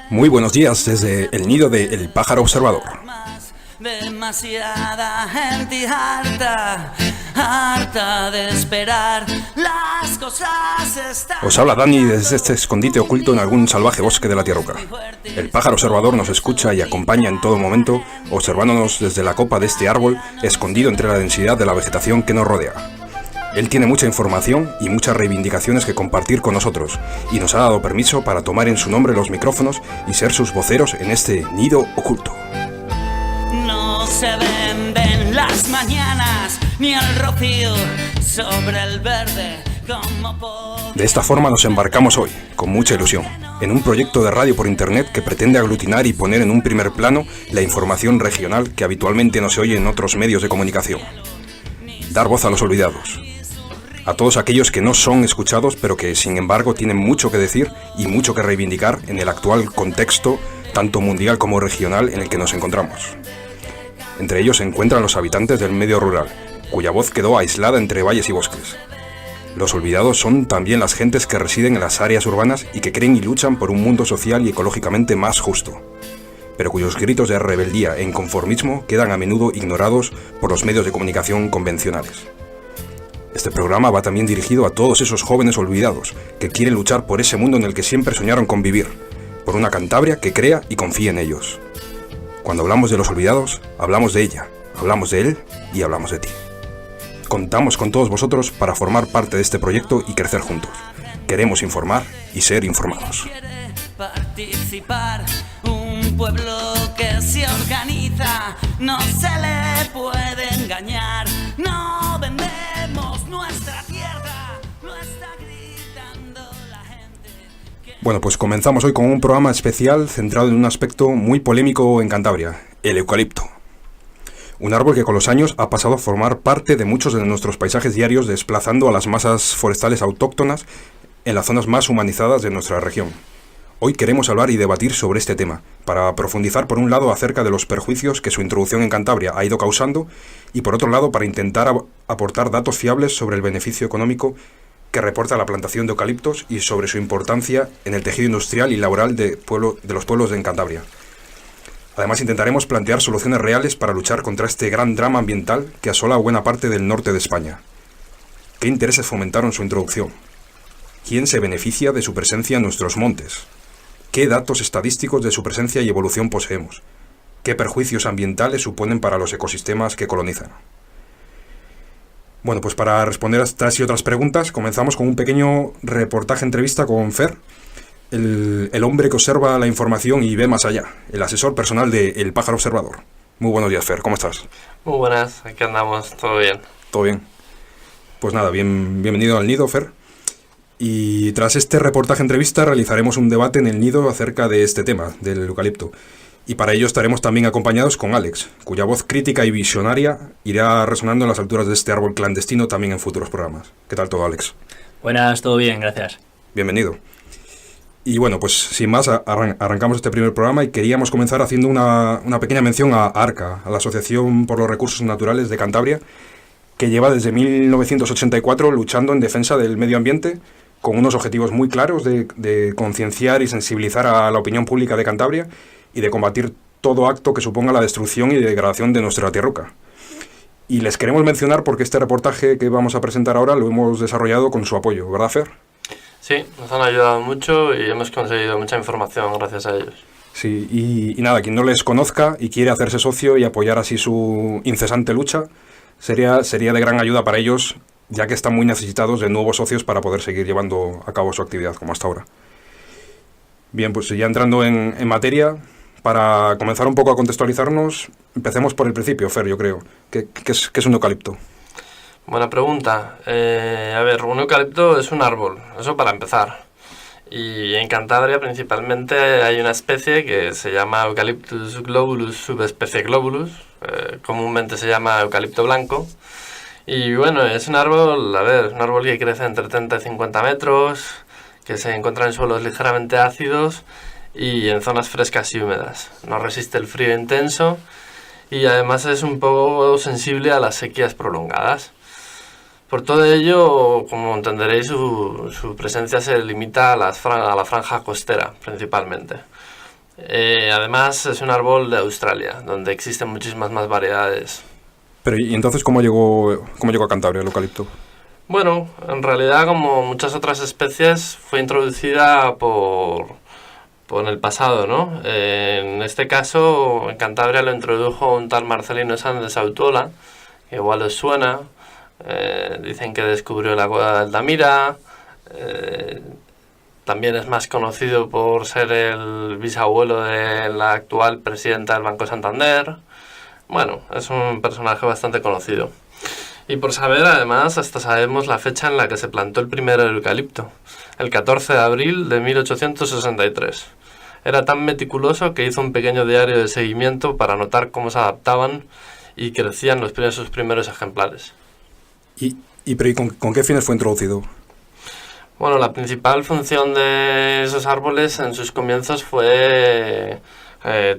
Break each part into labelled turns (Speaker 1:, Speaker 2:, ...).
Speaker 1: Muy buenos días desde el nido de El Pájaro Observador.
Speaker 2: Demasiada gente harta de esperar, las cosas están...
Speaker 1: Os habla Dani desde este escondite oculto en algún salvaje bosque de la Tierroca. El Pájaro Observador nos escucha y acompaña en todo momento, observándonos desde la copa de este árbol, escondido entre la densidad de la vegetación que nos rodea. Él tiene mucha información y muchas reivindicaciones que compartir con nosotros, y nos ha dado permiso para tomar en su nombre los micrófonos y ser sus voceros en este nido oculto.
Speaker 2: No se venden las mañanas ni el rocío sobre el verde como...
Speaker 1: De esta forma nos embarcamos hoy, con mucha ilusión, en un proyecto de radio por internet que pretende aglutinar y poner en un primer plano la información regional que habitualmente no se oye en otros medios de comunicación. Dar voz a los olvidados. A todos aquellos que no son escuchados, pero que sin embargo tienen mucho que decir y mucho que reivindicar en el actual contexto, tanto mundial como regional, en el que nos encontramos. Entre ellos se encuentran los habitantes del medio rural, cuya voz quedó aislada entre valles y bosques. Los olvidados son también las gentes que residen en las áreas urbanas y que creen y luchan por un mundo social y ecológicamente más justo, pero cuyos gritos de rebeldía e inconformismo quedan a menudo ignorados por los medios de comunicación convencionales. Este programa va también dirigido a todos esos jóvenes olvidados que quieren luchar por ese mundo en el que siempre soñaron con vivir, por una Cantabria que crea y confía en ellos. Cuando hablamos de los olvidados, hablamos de ella, hablamos de él y hablamos de ti. Contamos con todos vosotros para formar parte de este proyecto y crecer juntos. Queremos informar y ser informados.
Speaker 2: Participar, un pueblo que se organiza, no se le puede engañar, no vendemos nuestra tierra, no está gritando la gente que...
Speaker 1: Bueno, pues comenzamos hoy con un programa especial centrado en un aspecto muy polémico en Cantabria, el eucalipto. Un árbol que con los años ha pasado a formar parte de muchos de nuestros paisajes diarios, desplazando a las masas forestales autóctonas en las zonas más humanizadas de nuestra región. Hoy queremos hablar y debatir sobre este tema, para profundizar por un lado acerca de los perjuicios que su introducción en Cantabria ha ido causando y por otro lado para intentar aportar datos fiables sobre el beneficio económico que reporta la plantación de eucaliptos y sobre su importancia en el tejido industrial y laboral de los pueblos de Cantabria. Además intentaremos plantear soluciones reales para luchar contra este gran drama ambiental que asola a buena parte del norte de España. ¿Qué intereses fomentaron su introducción? ¿Quién se beneficia de su presencia en nuestros montes? ¿Qué datos estadísticos de su presencia y evolución poseemos? ¿Qué perjuicios ambientales suponen para los ecosistemas que colonizan? Bueno, pues para responder a estas y otras preguntas, comenzamos con un pequeño reportaje entrevista con Fer, el hombre que observa la información y ve más allá, el asesor personal de El Pájaro Observador. Muy buenos días, Fer, ¿cómo estás?
Speaker 3: Muy buenas, aquí andamos, todo bien.
Speaker 1: Todo bien. Pues nada, bienvenido al nido, Fer. Y tras este reportaje-entrevista realizaremos un debate en el nido acerca de este tema, del eucalipto. Y para ello estaremos también acompañados con Alex, cuya voz crítica y visionaria irá resonando en las alturas de este árbol clandestino también en futuros programas. ¿Qué tal todo, Alex?
Speaker 4: Buenas, todo bien, gracias.
Speaker 1: Bienvenido. Y bueno, pues sin más, arrancamos este primer programa y queríamos comenzar haciendo una pequeña mención a ARCA, a la Asociación por los Recursos Naturales de Cantabria, que lleva desde 1984 luchando en defensa del medio ambiente, con unos objetivos muy claros de concienciar y sensibilizar a la opinión pública de Cantabria y de combatir todo acto que suponga la destrucción y degradación de nuestra tierroca. Y les queremos mencionar porque este reportaje que vamos a presentar ahora lo hemos desarrollado con su apoyo, ¿verdad, Fer?
Speaker 3: Sí, nos han ayudado mucho y hemos conseguido mucha información gracias a ellos.
Speaker 1: Sí, y nada, quien no les conozca y quiere hacerse socio y apoyar así su incesante lucha, sería de gran ayuda para ellos, ya que están muy necesitados de nuevos socios para poder seguir llevando a cabo su actividad como hasta ahora. Bien, pues ya entrando en materia, para comenzar un poco a contextualizarnos, empecemos por el principio, Fer, yo creo. ¿Qué es un eucalipto?
Speaker 3: Buena pregunta. A ver, un eucalipto es un árbol, eso para empezar. Y en Cantabria principalmente hay una especie que se llama Eucalyptus globulus, subespecie globulus, comúnmente se llama eucalipto blanco. Y bueno, es un árbol, un árbol que crece entre 30 y 50 metros, que se encuentra en suelos ligeramente ácidos y en zonas frescas y húmedas. No resiste el frío intenso y además es un poco sensible a las sequías prolongadas. Por todo ello, como entenderéis, su presencia se limita a la franja costera, principalmente. Además, es un árbol de Australia, donde existen muchísimas más variedades.
Speaker 1: Pero, ¿y entonces cómo llegó a Cantabria el eucalipto?
Speaker 3: Bueno, en realidad, como muchas otras especies, fue introducida en el pasado, ¿no? En este caso, en Cantabria lo introdujo un tal Marcelino Sanz de Sautuola, que igual os suena. Dicen que descubrió la cueva de Altamira. También es más conocido por ser el bisabuelo de la actual presidenta del Banco Santander. Bueno, es un personaje bastante conocido. Y por saber, además, hasta sabemos la fecha en la que se plantó el primer eucalipto, el 14 de abril de 1863. Era tan meticuloso que hizo un pequeño diario de seguimiento para notar cómo se adaptaban y crecían sus primeros ejemplares.
Speaker 1: ¿Pero con qué fines fue introducido?
Speaker 3: Bueno, la principal función de esos árboles en sus comienzos fue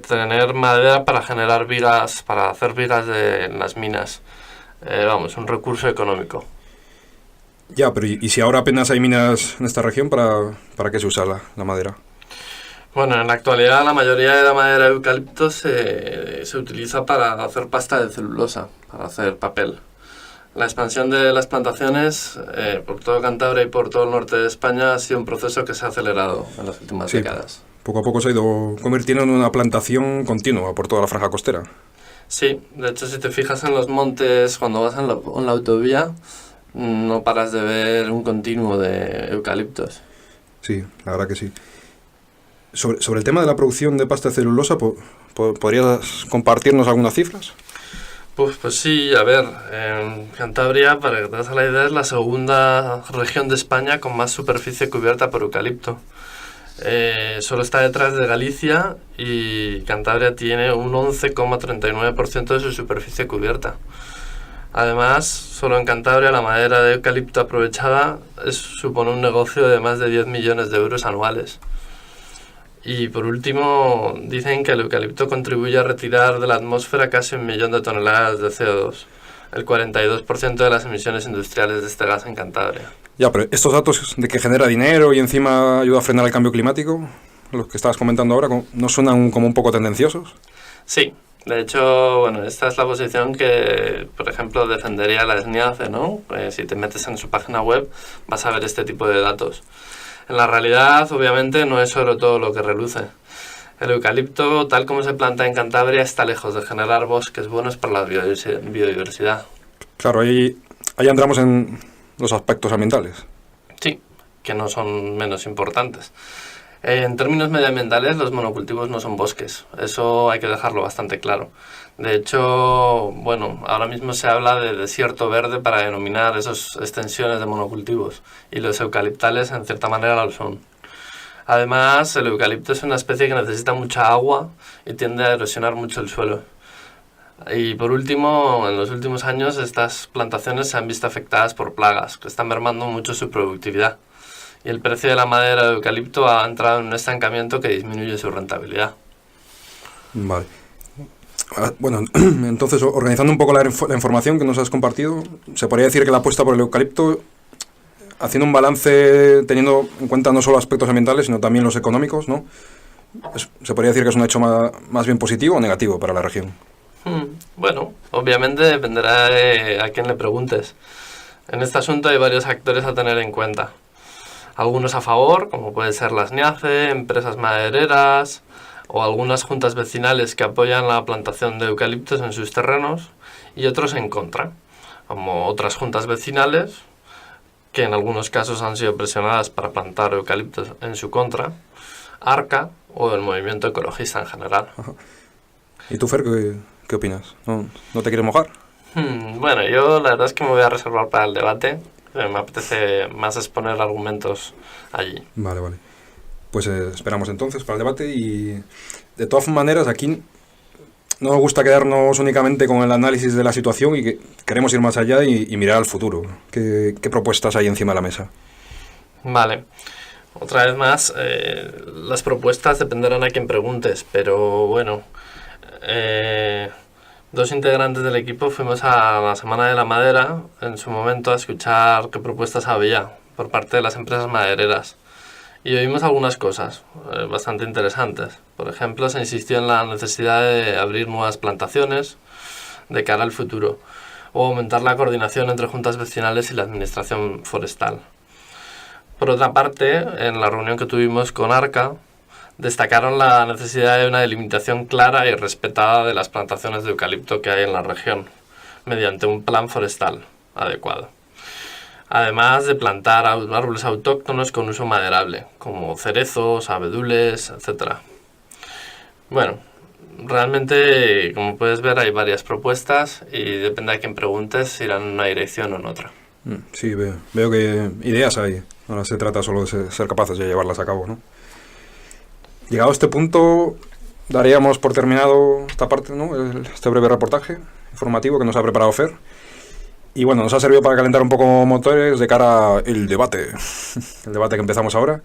Speaker 3: tener madera para generar vigas, para hacer vigas en las minas. Un recurso económico.
Speaker 1: Ya, pero ¿y si ahora apenas hay minas en esta región, para qué se usa la madera?
Speaker 3: Bueno, en la actualidad la mayoría de la madera de eucalipto se utiliza para hacer pasta de celulosa, para hacer papel. La expansión de las plantaciones por todo Cantabria y por todo el norte de España ha sido un proceso que se ha acelerado en las últimas décadas.
Speaker 1: Poco a poco se ha ido convirtiendo en una plantación continua por toda la franja costera.
Speaker 3: Sí, de hecho si te fijas en los montes cuando vas en la autovía no paras de ver un continuo de eucaliptos.
Speaker 1: Sí, la verdad que sí. Sobre el tema de la producción de pasta de celulosa, ¿podrías compartirnos algunas cifras?
Speaker 3: Pues sí, a ver, en Cantabria, para que te hagas la idea, es la segunda región de España con más superficie cubierta por eucalipto. Solo está detrás de Galicia y Cantabria tiene un 11,39% de su superficie cubierta. Además, solo en Cantabria la madera de eucalipto aprovechada supone un negocio de más de 10 millones de euros anuales. Y por último, dicen que el eucalipto contribuye a retirar de la atmósfera casi 1 millón de toneladas de CO2, el 42% de las emisiones industriales de este gas en Cantabria.
Speaker 1: Ya, pero estos datos de que genera dinero y encima ayuda a frenar el cambio climático, los que estabas comentando ahora, ¿no suenan como un poco tendenciosos?
Speaker 3: Sí, de hecho, bueno, esta es la posición que, por ejemplo, defendería la SNIACE, ¿no? Si te metes en su página web vas a ver este tipo de datos. En la realidad, obviamente, no es oro todo lo que reluce. El eucalipto, tal como se planta en Cantabria, está lejos de generar bosques buenos para la biodiversidad.
Speaker 1: Claro, ahí entramos en los aspectos ambientales.
Speaker 3: Sí, que no son menos importantes. En términos medioambientales, los monocultivos no son bosques. Eso hay que dejarlo bastante claro. De hecho, bueno, ahora mismo se habla de desierto verde para denominar esas extensiones de monocultivos, y los eucaliptales en cierta manera lo son. Además, el eucalipto es una especie que necesita mucha agua y tiende a erosionar mucho el suelo. Y por último, en los últimos años estas plantaciones se han visto afectadas por plagas que están mermando mucho su productividad. Y el precio de la madera de eucalipto ha entrado en un estancamiento que disminuye su rentabilidad.
Speaker 1: Vale. Bueno, entonces, organizando un poco la información que nos has compartido, se podría decir que la apuesta por el eucalipto, haciendo un balance teniendo en cuenta no solo aspectos ambientales, sino también los económicos, ¿no? Se podría decir que es un hecho más bien positivo o negativo para la región.
Speaker 3: Bueno, obviamente dependerá de a quién le preguntes. En este asunto hay varios actores a tener en cuenta. Algunos a favor, como puede ser la SNIACE, empresas madereras o algunas juntas vecinales que apoyan la plantación de eucaliptos en sus terrenos, y otros en contra, como otras juntas vecinales que en algunos casos han sido presionadas para plantar eucaliptos en su contra, ARCA o el movimiento ecologista en general.
Speaker 1: ¿Y tú, Fer, qué opinas? ¿No te quieres mojar?
Speaker 3: Bueno, yo la verdad es que me voy a reservar para el debate. Me apetece más exponer argumentos allí.
Speaker 1: Vale. Pues esperamos entonces para el debate, y de todas maneras aquí no nos gusta quedarnos únicamente con el análisis de la situación y que queremos ir más allá y mirar al futuro. ¿Qué propuestas hay encima de la mesa?
Speaker 3: Vale. Otra vez más, las propuestas dependerán a quien preguntes, pero bueno, 2 integrantes del equipo fuimos a la Semana de la Madera en su momento a escuchar qué propuestas había por parte de las empresas madereras. Y oímos algunas cosas bastante interesantes. Por ejemplo, se insistió en la necesidad de abrir nuevas plantaciones de cara al futuro o aumentar la coordinación entre juntas vecinales y la administración forestal. Por otra parte, en la reunión que tuvimos con Arca, destacaron la necesidad de una delimitación clara y respetada de las plantaciones de eucalipto que hay en la región, mediante un plan forestal adecuado. Además de plantar árboles autóctonos con uso maderable, como cerezos, abedules, etc. Bueno, realmente, como puedes ver, hay varias propuestas y depende de quién preguntes, irán en una dirección o en otra.
Speaker 1: Sí, veo que ideas hay. Ahora se trata solo de ser capaces de llevarlas a cabo, ¿no? Llegado a este punto, daríamos por terminado esta parte, ¿no? Este breve reportaje informativo que nos ha preparado Fer. Y bueno, nos ha servido para calentar un poco motores de cara al debate. El debate que empezamos ahora.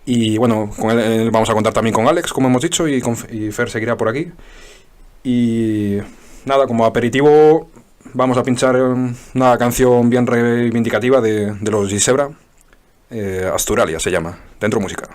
Speaker 1: Y bueno, con él vamos a contar también con Alex, como hemos dicho, y Fer seguirá por aquí. Y nada, como aperitivo vamos a pinchar una canción bien reivindicativa de los Gisebra. Asturalia se llama. Dentro música.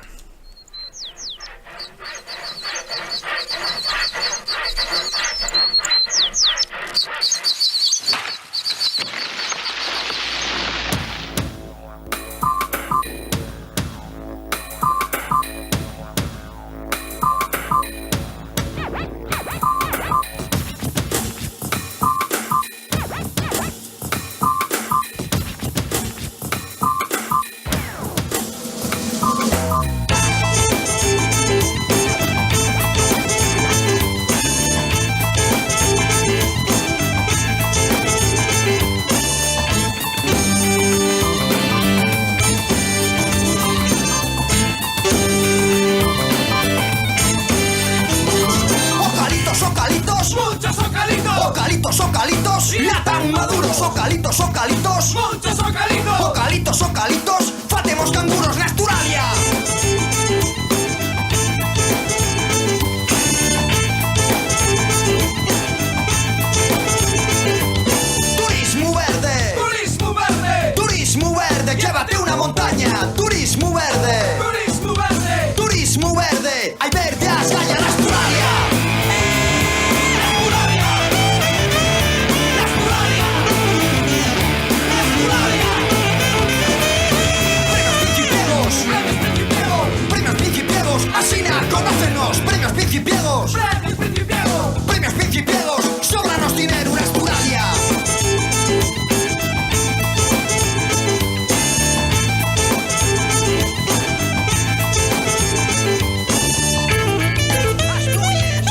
Speaker 5: Ocalitos, fatemos canguros na Asturalia. Turismo verde, turismo verde, turismo verde, llévate una montaña. Turismo verde, turismo verde, turismo verde, hay verde a Asgaya en Asturalia. Asina, conócenos, premios Principiegos. Premios Principiegos, sóbranos dinero en Asturalia. Asturias,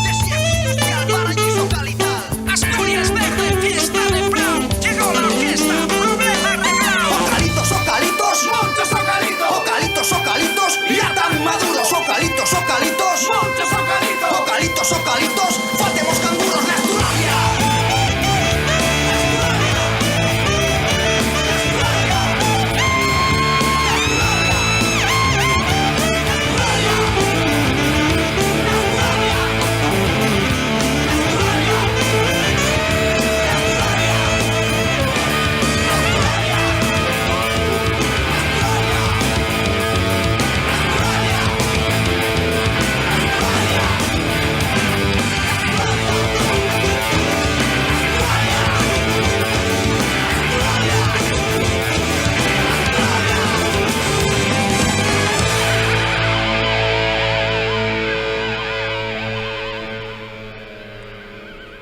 Speaker 5: desierto industrial, paraíso calital. Asturias verde, fiesta de Brown. Llegó la orquesta, problema arreglado. Ocalitos, ocalitos, montes ocalitos. Ocalitos, ocalitos, ya tan maduros. Ocalitos, ocalitos, montes ocalitos. Ocalitos, ocalitos, fatemos canguros en Asturalia.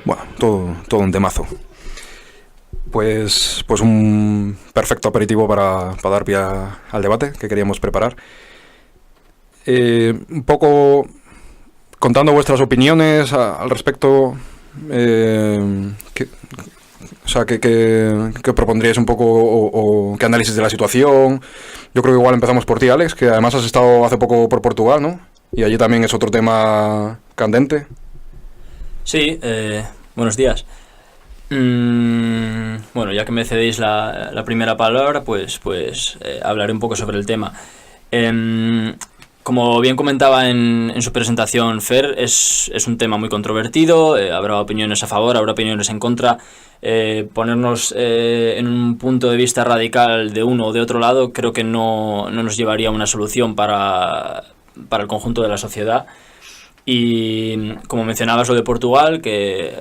Speaker 1: Bueno, todo un temazo. Pues un perfecto aperitivo para dar pie al debate que queríamos preparar. Un poco contando vuestras opiniones al respecto. ¿Qué propondríais un poco o qué análisis de la situación? Yo creo que igual empezamos por ti, Alex, que además has estado hace poco por Portugal, ¿no? Y allí también es otro tema candente.
Speaker 4: Sí, buenos días. Bueno, ya que me cedéis la primera palabra, pues hablaré un poco sobre el tema. Como bien comentaba en su presentación Fer, es un tema muy controvertido, habrá opiniones a favor, habrá opiniones en contra. Ponernos en un punto de vista radical de uno o de otro lado creo que no nos llevaría a una solución para el conjunto de la sociedad. Y como mencionabas lo de Portugal, que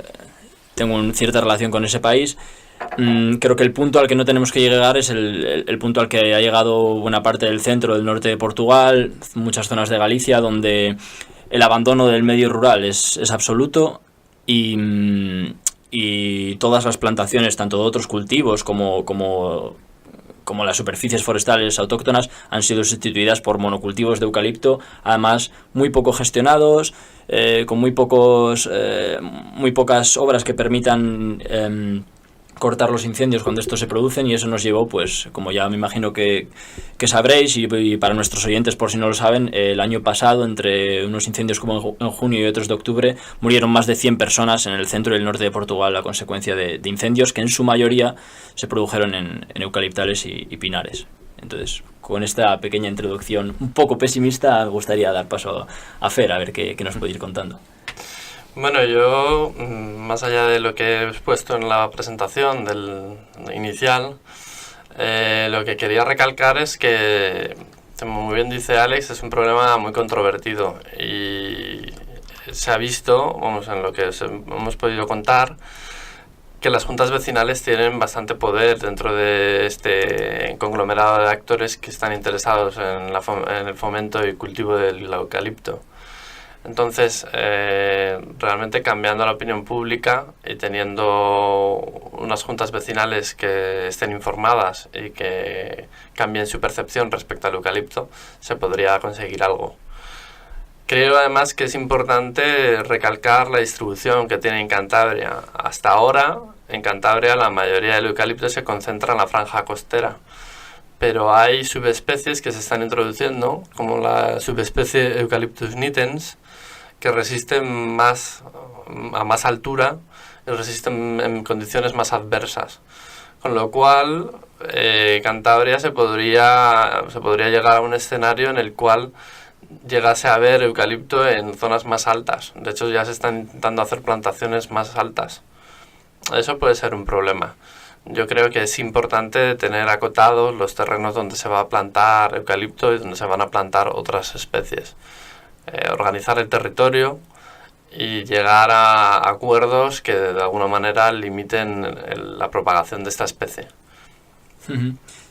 Speaker 4: tengo cierta relación con ese país, creo que el punto al que no tenemos que llegar es el punto al que ha llegado buena parte del centro, del norte de Portugal, muchas zonas de Galicia, donde el abandono del medio rural es absoluto y todas las plantaciones, tanto de otros cultivos como las superficies forestales autóctonas, han sido sustituidas por monocultivos de eucalipto, además muy poco gestionados, con muy pocas obras que permitan cortar los incendios cuando estos se producen, y eso nos llevó, pues como ya me imagino que sabréis, y para nuestros oyentes por si no lo saben, el año pasado, entre unos incendios como en junio y otros de octubre, murieron más de 100 personas en el centro y el norte de Portugal a consecuencia de incendios que en su mayoría se produjeron en eucaliptales y pinares. Entonces, con esta pequeña introducción un poco pesimista, me gustaría dar paso a Fer, a ver qué nos puede ir contando.
Speaker 3: Bueno, yo, más allá de lo que he expuesto en la presentación inicial, lo que quería recalcar es que, como muy bien dice Alex, es un problema muy controvertido y se ha visto, en lo que hemos podido contar, que las juntas vecinales tienen bastante poder dentro de este conglomerado de actores que están interesados en el fomento y cultivo del eucalipto. Entonces, realmente cambiando la opinión pública y teniendo unas juntas vecinales que estén informadas y que cambien su percepción respecto al eucalipto, se podría conseguir algo. Creo además que es importante recalcar la distribución que tiene en Cantabria. Hasta ahora, en Cantabria, la mayoría del eucalipto se concentra en la franja costera, pero hay subespecies que se están introduciendo, como la subespecie Eucalyptus nitens, que resisten a más altura y resisten en condiciones más adversas. Con lo cual, Cantabria se podría llegar a un escenario en el cual llegase a haber eucalipto en zonas más altas. De hecho, ya se están intentando hacer plantaciones más altas. Eso puede ser un problema. Yo creo que es importante tener acotados los terrenos donde se va a plantar eucalipto y donde se van a plantar otras especies. Organizar el territorio y llegar a acuerdos que de alguna manera limiten la propagación de esta especie.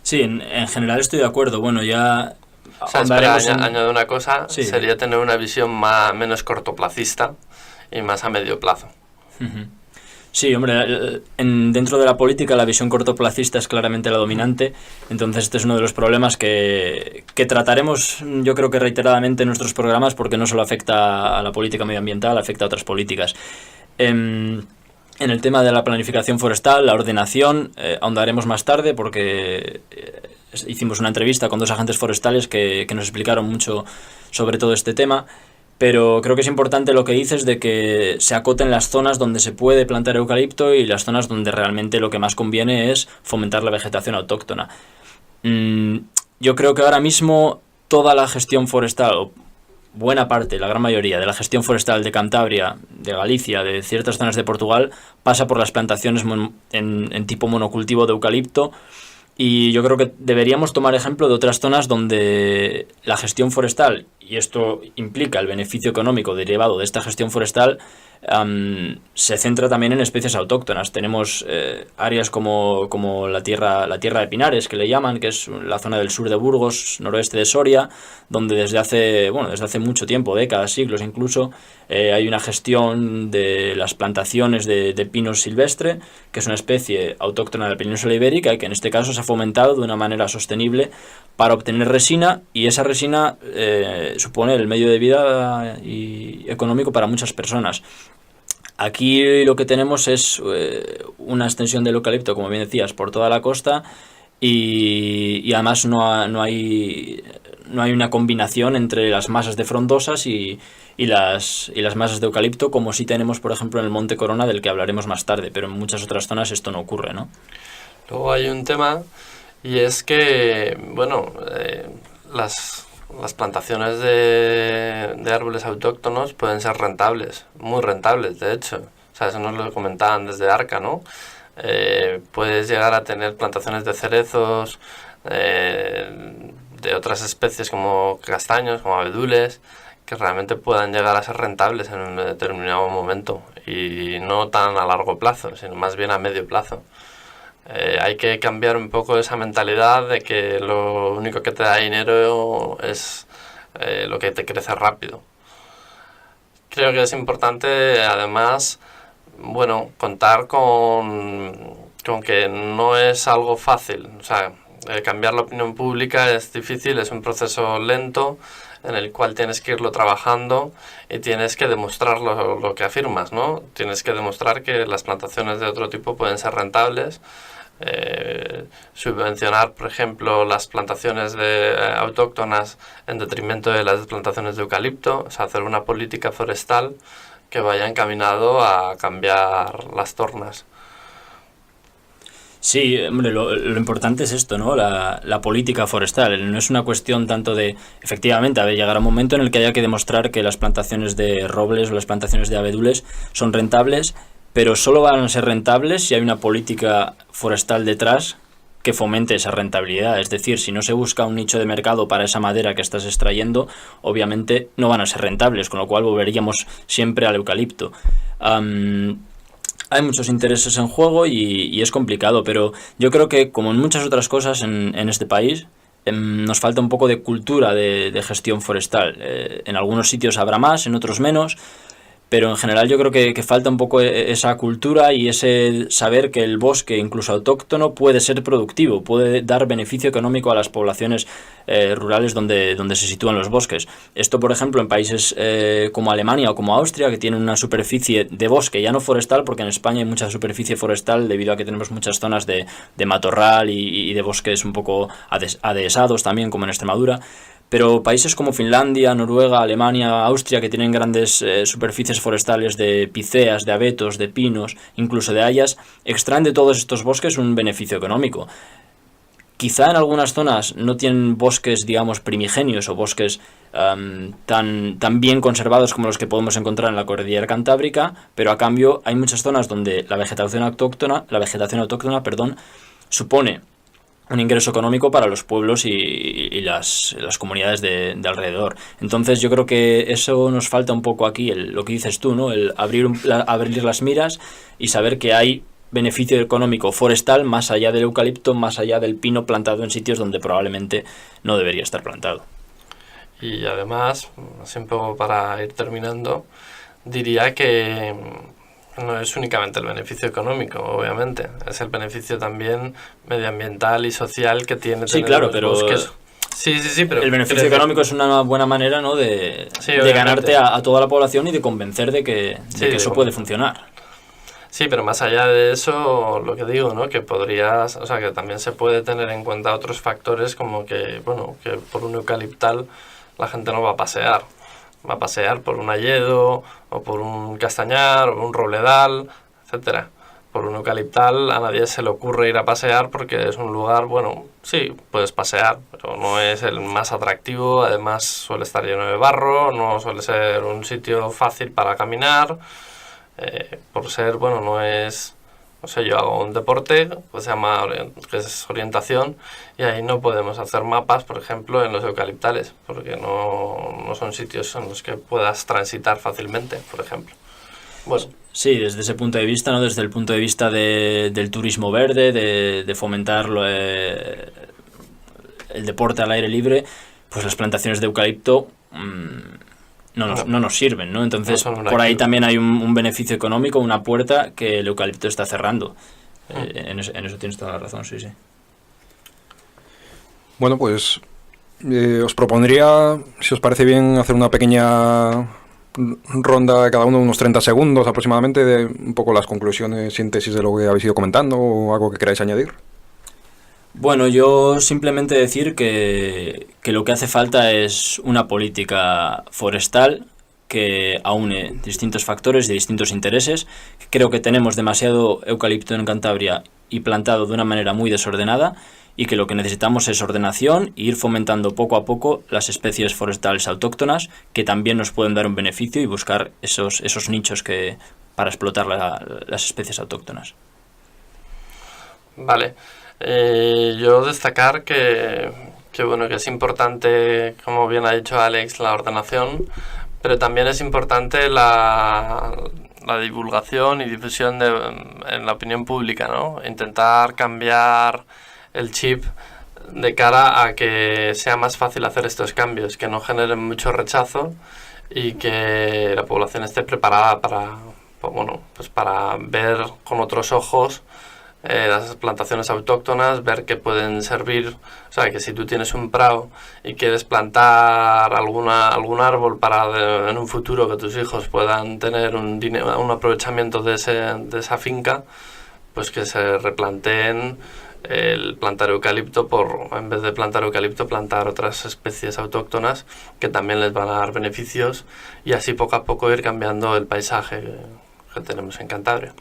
Speaker 4: Sí, en general estoy de acuerdo. Bueno, ya
Speaker 3: añado una cosa,
Speaker 4: sí,
Speaker 3: sería tener una visión menos cortoplacista y más a medio plazo.
Speaker 4: Sí, hombre, dentro de la política la visión cortoplacista es claramente la dominante, entonces este es uno de los problemas que trataremos, yo creo que reiteradamente en nuestros programas, porque no solo afecta a la política medioambiental, afecta a otras políticas. En el tema de la planificación forestal, la ordenación, ahondaremos más tarde porque hicimos una entrevista con 2 agentes forestales que nos explicaron mucho sobre todo este tema. Pero creo que es importante lo que dices de que se acoten las zonas donde se puede plantar eucalipto y las zonas donde realmente lo que más conviene es fomentar la vegetación autóctona. Yo creo que ahora mismo toda la gestión forestal, o buena parte, la gran mayoría de la gestión forestal de Cantabria, de Galicia, de ciertas zonas de Portugal, pasa por las plantaciones en tipo monocultivo de eucalipto. Y yo creo que deberíamos tomar ejemplo de otras zonas donde la gestión forestal, y esto implica el beneficio económico derivado de esta gestión forestal, se centra también en especies autóctonas. Tenemos áreas como la tierra de Pinares, que le llaman, que es la zona del sur de Burgos, noroeste de Soria, donde desde hace mucho tiempo, décadas, siglos incluso, hay una gestión de las plantaciones de pino silvestre, que es una especie autóctona de la península ibérica y que en este caso se ha fomentado de una manera sostenible para obtener resina, y esa resina supone el medio de vida y económico para muchas personas. Aquí lo que tenemos es una extensión del eucalipto, como bien decías, por toda la costa, y además no hay una combinación entre las masas de frondosas y las masas de eucalipto, como sí tenemos, por ejemplo, en el Monte Corona, del que hablaremos más tarde, pero en muchas otras zonas esto no ocurre, ¿no? Luego
Speaker 3: hay un tema, y es que, las plantaciones de árboles autóctonos pueden ser rentables, muy rentables, de hecho. O sea, eso nos lo comentaban desde Arca, ¿no? Puedes llegar a tener plantaciones de cerezos, de otras especies como castaños, como abedules, que realmente puedan llegar a ser rentables en un determinado momento, y no tan a largo plazo, sino más bien a medio plazo. Hay que cambiar un poco esa mentalidad de que lo único que te da dinero es lo que te crece rápido. Creo que es importante, además, bueno, contar con que no es algo fácil. O sea, cambiar la opinión pública es difícil, es un proceso lento en el cual tienes que irlo trabajando y tienes que demostrar lo que afirmas, ¿no? Tienes que demostrar que las plantaciones de otro tipo pueden ser rentables. Subvencionar, por ejemplo, las plantaciones autóctonas en detrimento de las plantaciones de eucalipto, o sea, hacer una política forestal que vaya encaminado a cambiar las tornas.
Speaker 4: Sí, hombre, lo importante es esto, ¿no? La política forestal. No es una cuestión tanto de, efectivamente, a ver, llegará un momento en el que haya que demostrar que las plantaciones de robles o las plantaciones de abedules son rentables, pero solo van a ser rentables si hay una política forestal detrás que fomente esa rentabilidad. Es decir, si no se busca un nicho de mercado para esa madera que estás extrayendo, obviamente no van a ser rentables, con lo cual volveríamos siempre al eucalipto. Hay muchos intereses en juego y es complicado, pero yo creo que, como en muchas otras cosas en este país, nos falta un poco de cultura de gestión forestal. En algunos sitios habrá más, en otros menos, pero en general yo creo que falta un poco esa cultura y ese saber que el bosque, incluso autóctono, puede ser productivo, puede dar beneficio económico a las poblaciones rurales donde se sitúan los bosques. Esto, por ejemplo, en países como Alemania o como Austria, que tienen una superficie de bosque, ya no forestal, porque en España hay mucha superficie forestal debido a que tenemos muchas zonas de matorral y de bosques un poco adhesados también, como en Extremadura. Pero países como Finlandia, Noruega, Alemania, Austria, que tienen grandes superficies forestales de piceas, de abetos, de pinos, incluso de hayas, extraen de todos estos bosques un beneficio económico. Quizá en algunas zonas no tienen bosques, digamos, primigenios o bosques tan bien conservados como los que podemos encontrar en la cordillera cantábrica, pero a cambio hay muchas zonas donde la vegetación autóctona, supone un ingreso económico para los pueblos y las comunidades de alrededor. Entonces yo creo que eso nos falta un poco aquí, lo que dices tú, ¿no? El abrir las miras y saber que hay beneficio económico forestal más allá del eucalipto, más allá del pino plantado en sitios donde probablemente no debería estar plantado.
Speaker 3: Y además, así un poco para ir terminando, diría que no es únicamente el beneficio económico, obviamente, es el beneficio también medioambiental y social que tiene
Speaker 4: sí, claro, pero
Speaker 3: bosques. Sí, pero
Speaker 4: el beneficio económico es una buena manera, ¿no?, de ganarte a toda la población y de convencer de que eso puede funcionar.
Speaker 3: Sí, pero más allá de eso, lo que digo, ¿no?, que podrías, o sea, que también se puede tener en cuenta otros factores, como que, bueno, que por un eucaliptal la gente no va a pasear. Va a pasear por un hayedo, o por un castañar, o un robledal, etcétera. Por un eucaliptal a nadie se le ocurre ir a pasear porque es un lugar, bueno, sí, puedes pasear, pero no es el más atractivo, además suele estar lleno de barro, no suele ser un sitio fácil para caminar, por ser, bueno, no es... No sé, yo hago un deporte que se llama, que es orientación, y ahí no podemos hacer mapas, por ejemplo, en los eucaliptales, porque no son sitios en los que puedas transitar fácilmente, por ejemplo. Bueno.
Speaker 4: Sí, desde ese punto de vista, ¿no? Desde el punto de vista del turismo verde, de fomentar el deporte al aire libre, pues las plantaciones de eucalipto no nos sirven, ¿no? Entonces, por ahí también hay un beneficio económico, una puerta que el eucalipto está cerrando. En eso tienes toda la razón, sí.
Speaker 1: Bueno, pues os propondría, si os parece bien, hacer una pequeña ronda, cada uno unos 30 segundos aproximadamente, de un poco las conclusiones, síntesis de lo que habéis ido comentando, o algo que queráis añadir.
Speaker 4: Bueno, yo simplemente decir que lo que hace falta es una política forestal que aúne distintos factores de distintos intereses. Creo que tenemos demasiado eucalipto en Cantabria y plantado de una manera muy desordenada, y que lo que necesitamos es ordenación e ir fomentando poco a poco las especies forestales autóctonas que también nos pueden dar un beneficio y buscar esos nichos para explotar las especies autóctonas.
Speaker 3: Vale. Yo destacar que es importante, como bien ha dicho Alex, la ordenación, pero también es importante la divulgación y difusión en la opinión pública, ¿no? Intentar cambiar el chip de cara a que sea más fácil hacer estos cambios, que no generen mucho rechazo y que la población esté preparada para ver con otros ojos las plantaciones autóctonas, ver que pueden servir. O sea, que si tú tienes un prado y quieres plantar algún árbol para en un futuro que tus hijos puedan tener un aprovechamiento de esa finca, pues que se replanteen el plantar eucalipto en vez de plantar eucalipto, plantar otras especies autóctonas que también les van a dar beneficios, y así poco a poco ir cambiando el paisaje que tenemos en Cantabria.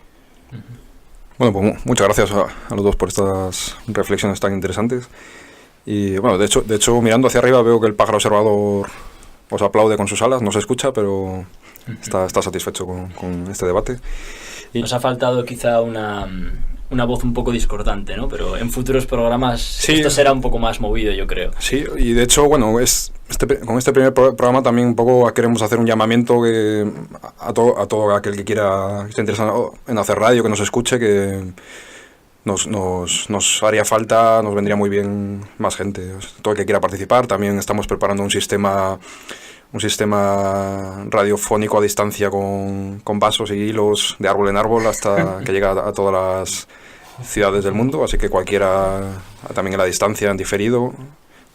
Speaker 1: Bueno, pues muchas gracias a los dos por estas reflexiones tan interesantes. Y bueno, de hecho, mirando hacia arriba veo que el pájaro observador os aplaude con sus alas, no se escucha, pero está satisfecho con este debate.
Speaker 4: Nos ha faltado quizá una voz un poco discordante, ¿no? Pero en futuros programas esto será un poco más movido, yo creo.
Speaker 1: Sí, y de hecho, bueno, con este primer programa también un poco queremos hacer un llamamiento a todo aquel que esté interesado en hacer radio, que nos escuche, que nos haría falta, nos vendría muy bien más gente. Todo el que quiera participar. También estamos preparando un sistema radiofónico a distancia con vasos y hilos de árbol en árbol hasta que llega a todas las ciudades del mundo, así que cualquiera, también en la distancia, en diferido,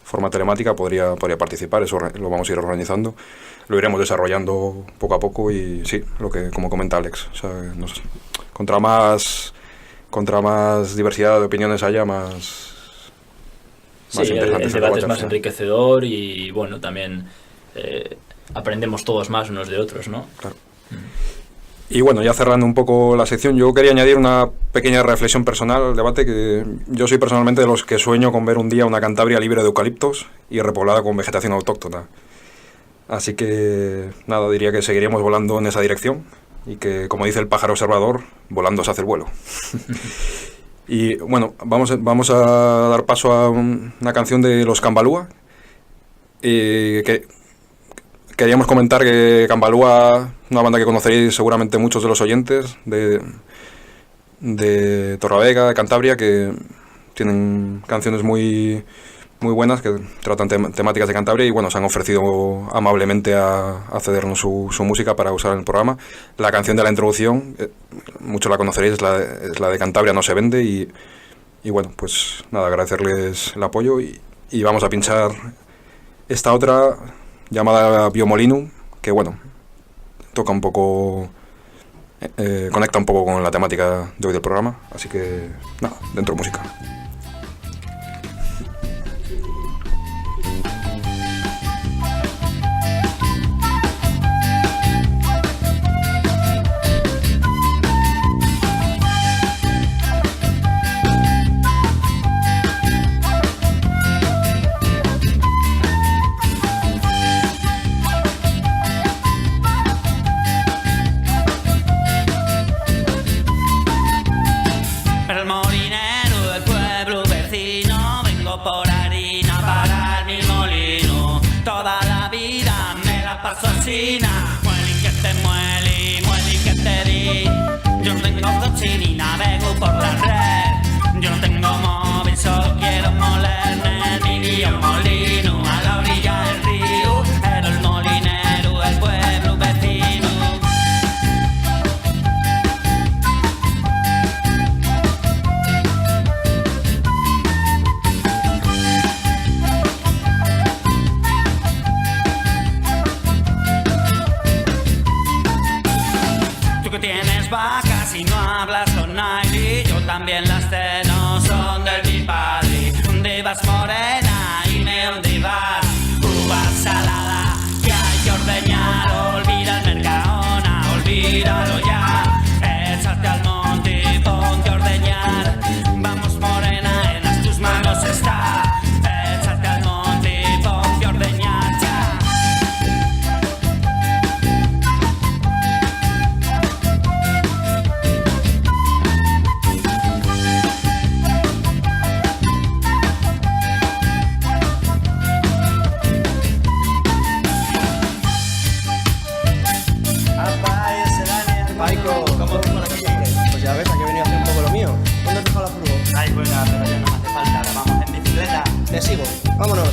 Speaker 1: forma telemática, podría participar. Eso lo vamos a ir organizando, lo iremos desarrollando poco a poco, y sí, como comenta Alex, o sea, contra más diversidad de opiniones haya, más
Speaker 4: interesante. El debate es más enriquecedor y bueno, también aprendemos todos más unos de otros, ¿no?
Speaker 1: Claro. Y bueno, ya cerrando un poco la sección, yo quería añadir una pequeña reflexión personal al debate, que yo soy personalmente de los que sueño con ver un día una Cantabria libre de eucaliptos y repoblada con vegetación autóctona. Así que nada, diría que seguiríamos volando en esa dirección, y que, como dice el pájaro observador, volando se hace el vuelo. Y bueno, vamos a dar paso a una canción de los Cambalúa. Queríamos comentar que Cambalúa, una banda que conoceréis seguramente muchos de los oyentes de Torlavega, de Cantabria, que tienen canciones muy buenas que tratan temáticas de Cantabria, y bueno, se han ofrecido amablemente a cedernos su música para usar en el programa. La canción de la introducción, muchos la conoceréis, es la de Cantabria no se vende, y bueno, pues nada, agradecerles el apoyo, y vamos a pinchar esta otra llamada Biomolinum, que bueno, toca un poco, conecta un poco con la temática de hoy del programa, así que nada, dentro música.
Speaker 2: Mueli que te mueli, mueli que te di. Yo no tengo coche ni navego por la red. Yo no tengo móvil, solo quiero molerme en mi biomolino a la orilla del río. Era el molinero, el pueblo vecino. Tienes vacas y no hablas con nadie, yo también las tengo, son de mi padre. ¿Dónde vas, morena? Dime dónde vas. Uvas salada que hay que ordeñar. Olvida el Mercadona, olvídalo ya. Échate al monte y ponte a ordeñar.
Speaker 6: fuera, pero ya no me hace falta. Ahora vamos en bicicleta.
Speaker 5: Te sigo, vámonos.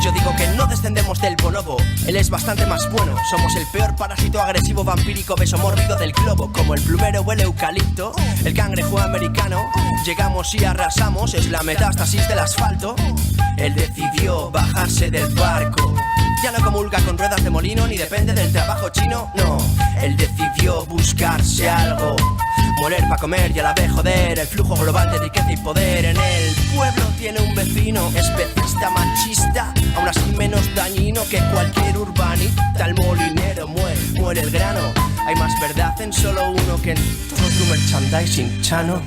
Speaker 5: Yo digo que no descendemos del bonobo, él es bastante más bueno. Somos el peor parásito agresivo, vampírico, beso mórbido del globo. Como el plumero o el eucalipto, el cangrejo americano. Llegamos y arrasamos, es la metástasis del asfalto. Él decidió bajarse del barco. Ya no comulga con ruedas de molino, ni depende del trabajo chino, no. Él decidió buscarse algo, moler pa' comer y a la vez joder el flujo global de riqueza y poder. En el pueblo tiene un vecino especista, machista, aún así menos dañino que cualquier urbanita. El molinero muere el grano. Hay más verdad en solo uno que en todo tu merchandising, chano.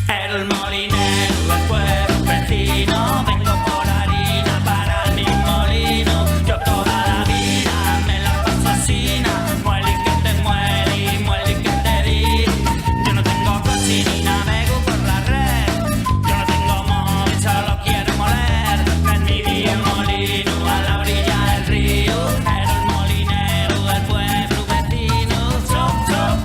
Speaker 2: El molinero, el pueblo vecino, vengo por harina para mi molino. Yo toda la vida me la paso así, muele y que te muele y muele y que te di. Yo no tengo coche ni navego por la red, yo no tengo móvil, solo quiero moler. En mi día molino a la orilla del río, era el molinero, el pueblo vecino. Chop, chop.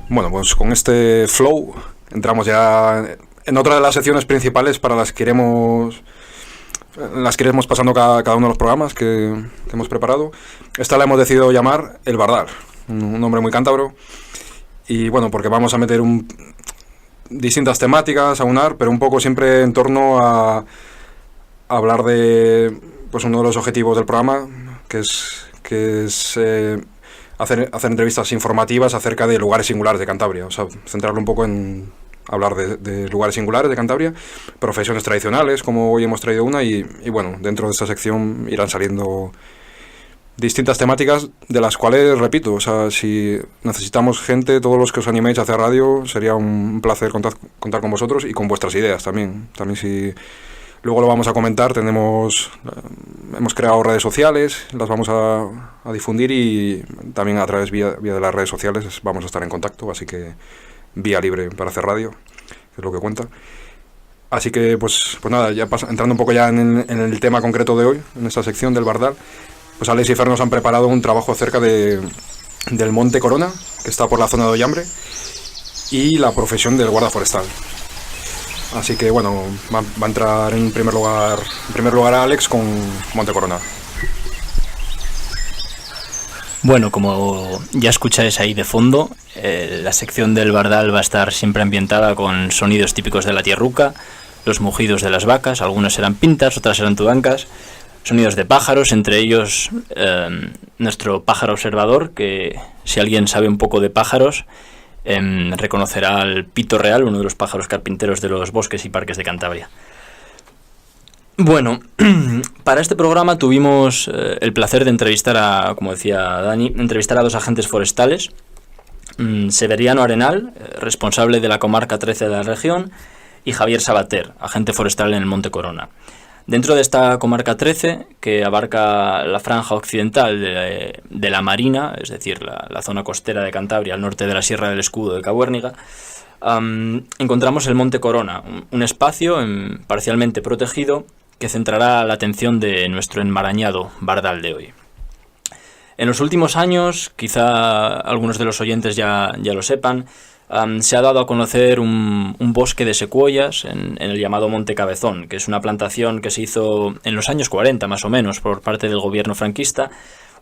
Speaker 1: Bueno, pues con este flow entramos ya en otra de las secciones principales para las que iremos pasando cada uno de los programas que hemos preparado. Esta la hemos decidido llamar El Bardal, un nombre muy cántabro. Y bueno, porque vamos a meter distintas temáticas a unar, pero un poco siempre en torno a hablar de pues uno de los objetivos del programa, que es hacer entrevistas informativas acerca de lugares singulares de Cantabria. O sea, centrarlo un poco en hablar de lugares singulares de Cantabria, profesiones tradicionales, como hoy hemos traído una, y bueno, dentro de esta sección irán saliendo distintas temáticas, de las cuales, repito, o sea, si necesitamos gente, todos los que os animéis a hacer radio, sería un placer contar con vosotros y con vuestras ideas también. También si luego lo vamos a comentar, hemos creado redes sociales, las vamos a difundir, y también a través vía de las redes sociales vamos a estar en contacto, así que vía libre para hacer radio, que es lo que cuenta. Así que pues nada, ya entrando un poco ya en el tema concreto de hoy, en esta sección del Bardal, pues Alex y Fer nos han preparado un trabajo acerca del Monte Corona, que está por la zona de Ollambre, y la profesión del guarda forestal. Así que bueno, va a entrar en primer lugar Alex con Monte Corona.
Speaker 4: Bueno, como ya escucháis ahí de fondo, la sección del Bardal va a estar siempre ambientada con sonidos típicos de la tierruca, los mugidos de las vacas, algunas serán pintas, otras serán tudancas, sonidos de pájaros, entre ellos nuestro pájaro observador, que si alguien sabe un poco de pájaros, reconocerá al pito real, uno de los pájaros carpinteros de los bosques y parques de Cantabria. Bueno, para este programa tuvimos el placer de entrevistar como decía Dani, a dos agentes forestales, Severiano Arenal, responsable de la comarca 13 de la región, y Javier Sabater, agente forestal en el Monte Corona. Dentro de esta comarca 13, que abarca la franja occidental de la Marina, es decir, la zona costera de Cantabria, al norte de la Sierra del Escudo de Cabuérniga, encontramos el Monte Corona, un espacio parcialmente protegido que centrará la atención de nuestro enmarañado Bardal de hoy. En los últimos años, quizá algunos de los oyentes ya lo sepan, se ha dado a conocer un bosque de secuoyas en el llamado Monte Cabezón, que es una plantación que se hizo en los años 40 más o menos por parte del gobierno franquista,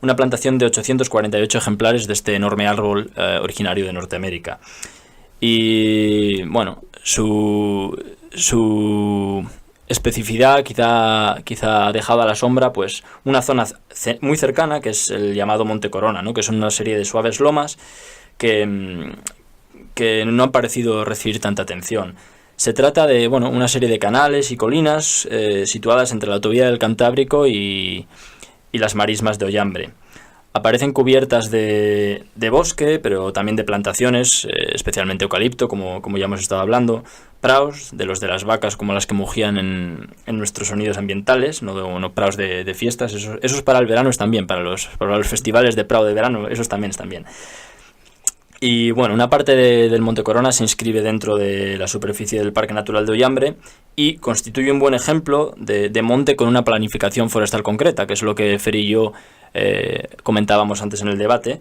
Speaker 4: una plantación de 848 ejemplares de este enorme árbol originario de Norteamérica. Y bueno, su especificidad quizá ha dejado a la sombra pues una zona muy cercana, que es el llamado Monte Corona, ¿no? Que son una serie de suaves lomas que no han parecido recibir tanta atención. Se trata de una serie de canales y colinas situadas entre la autovía del Cantábrico y las marismas de Ollambre. Aparecen cubiertas de bosque, pero también de plantaciones, especialmente eucalipto, como ya hemos estado hablando, praos, de los de las vacas, como las que mugían en nuestros sonidos ambientales, no praos de fiestas, esos para el verano están bien, para los festivales de prao de verano, esos también están bien. Y bueno, una parte del Monte Corona se inscribe dentro de la superficie del Parque Natural de Ollambre y constituye un buen ejemplo de monte con una planificación forestal concreta, que es lo que Fer y yo comentábamos antes en el debate,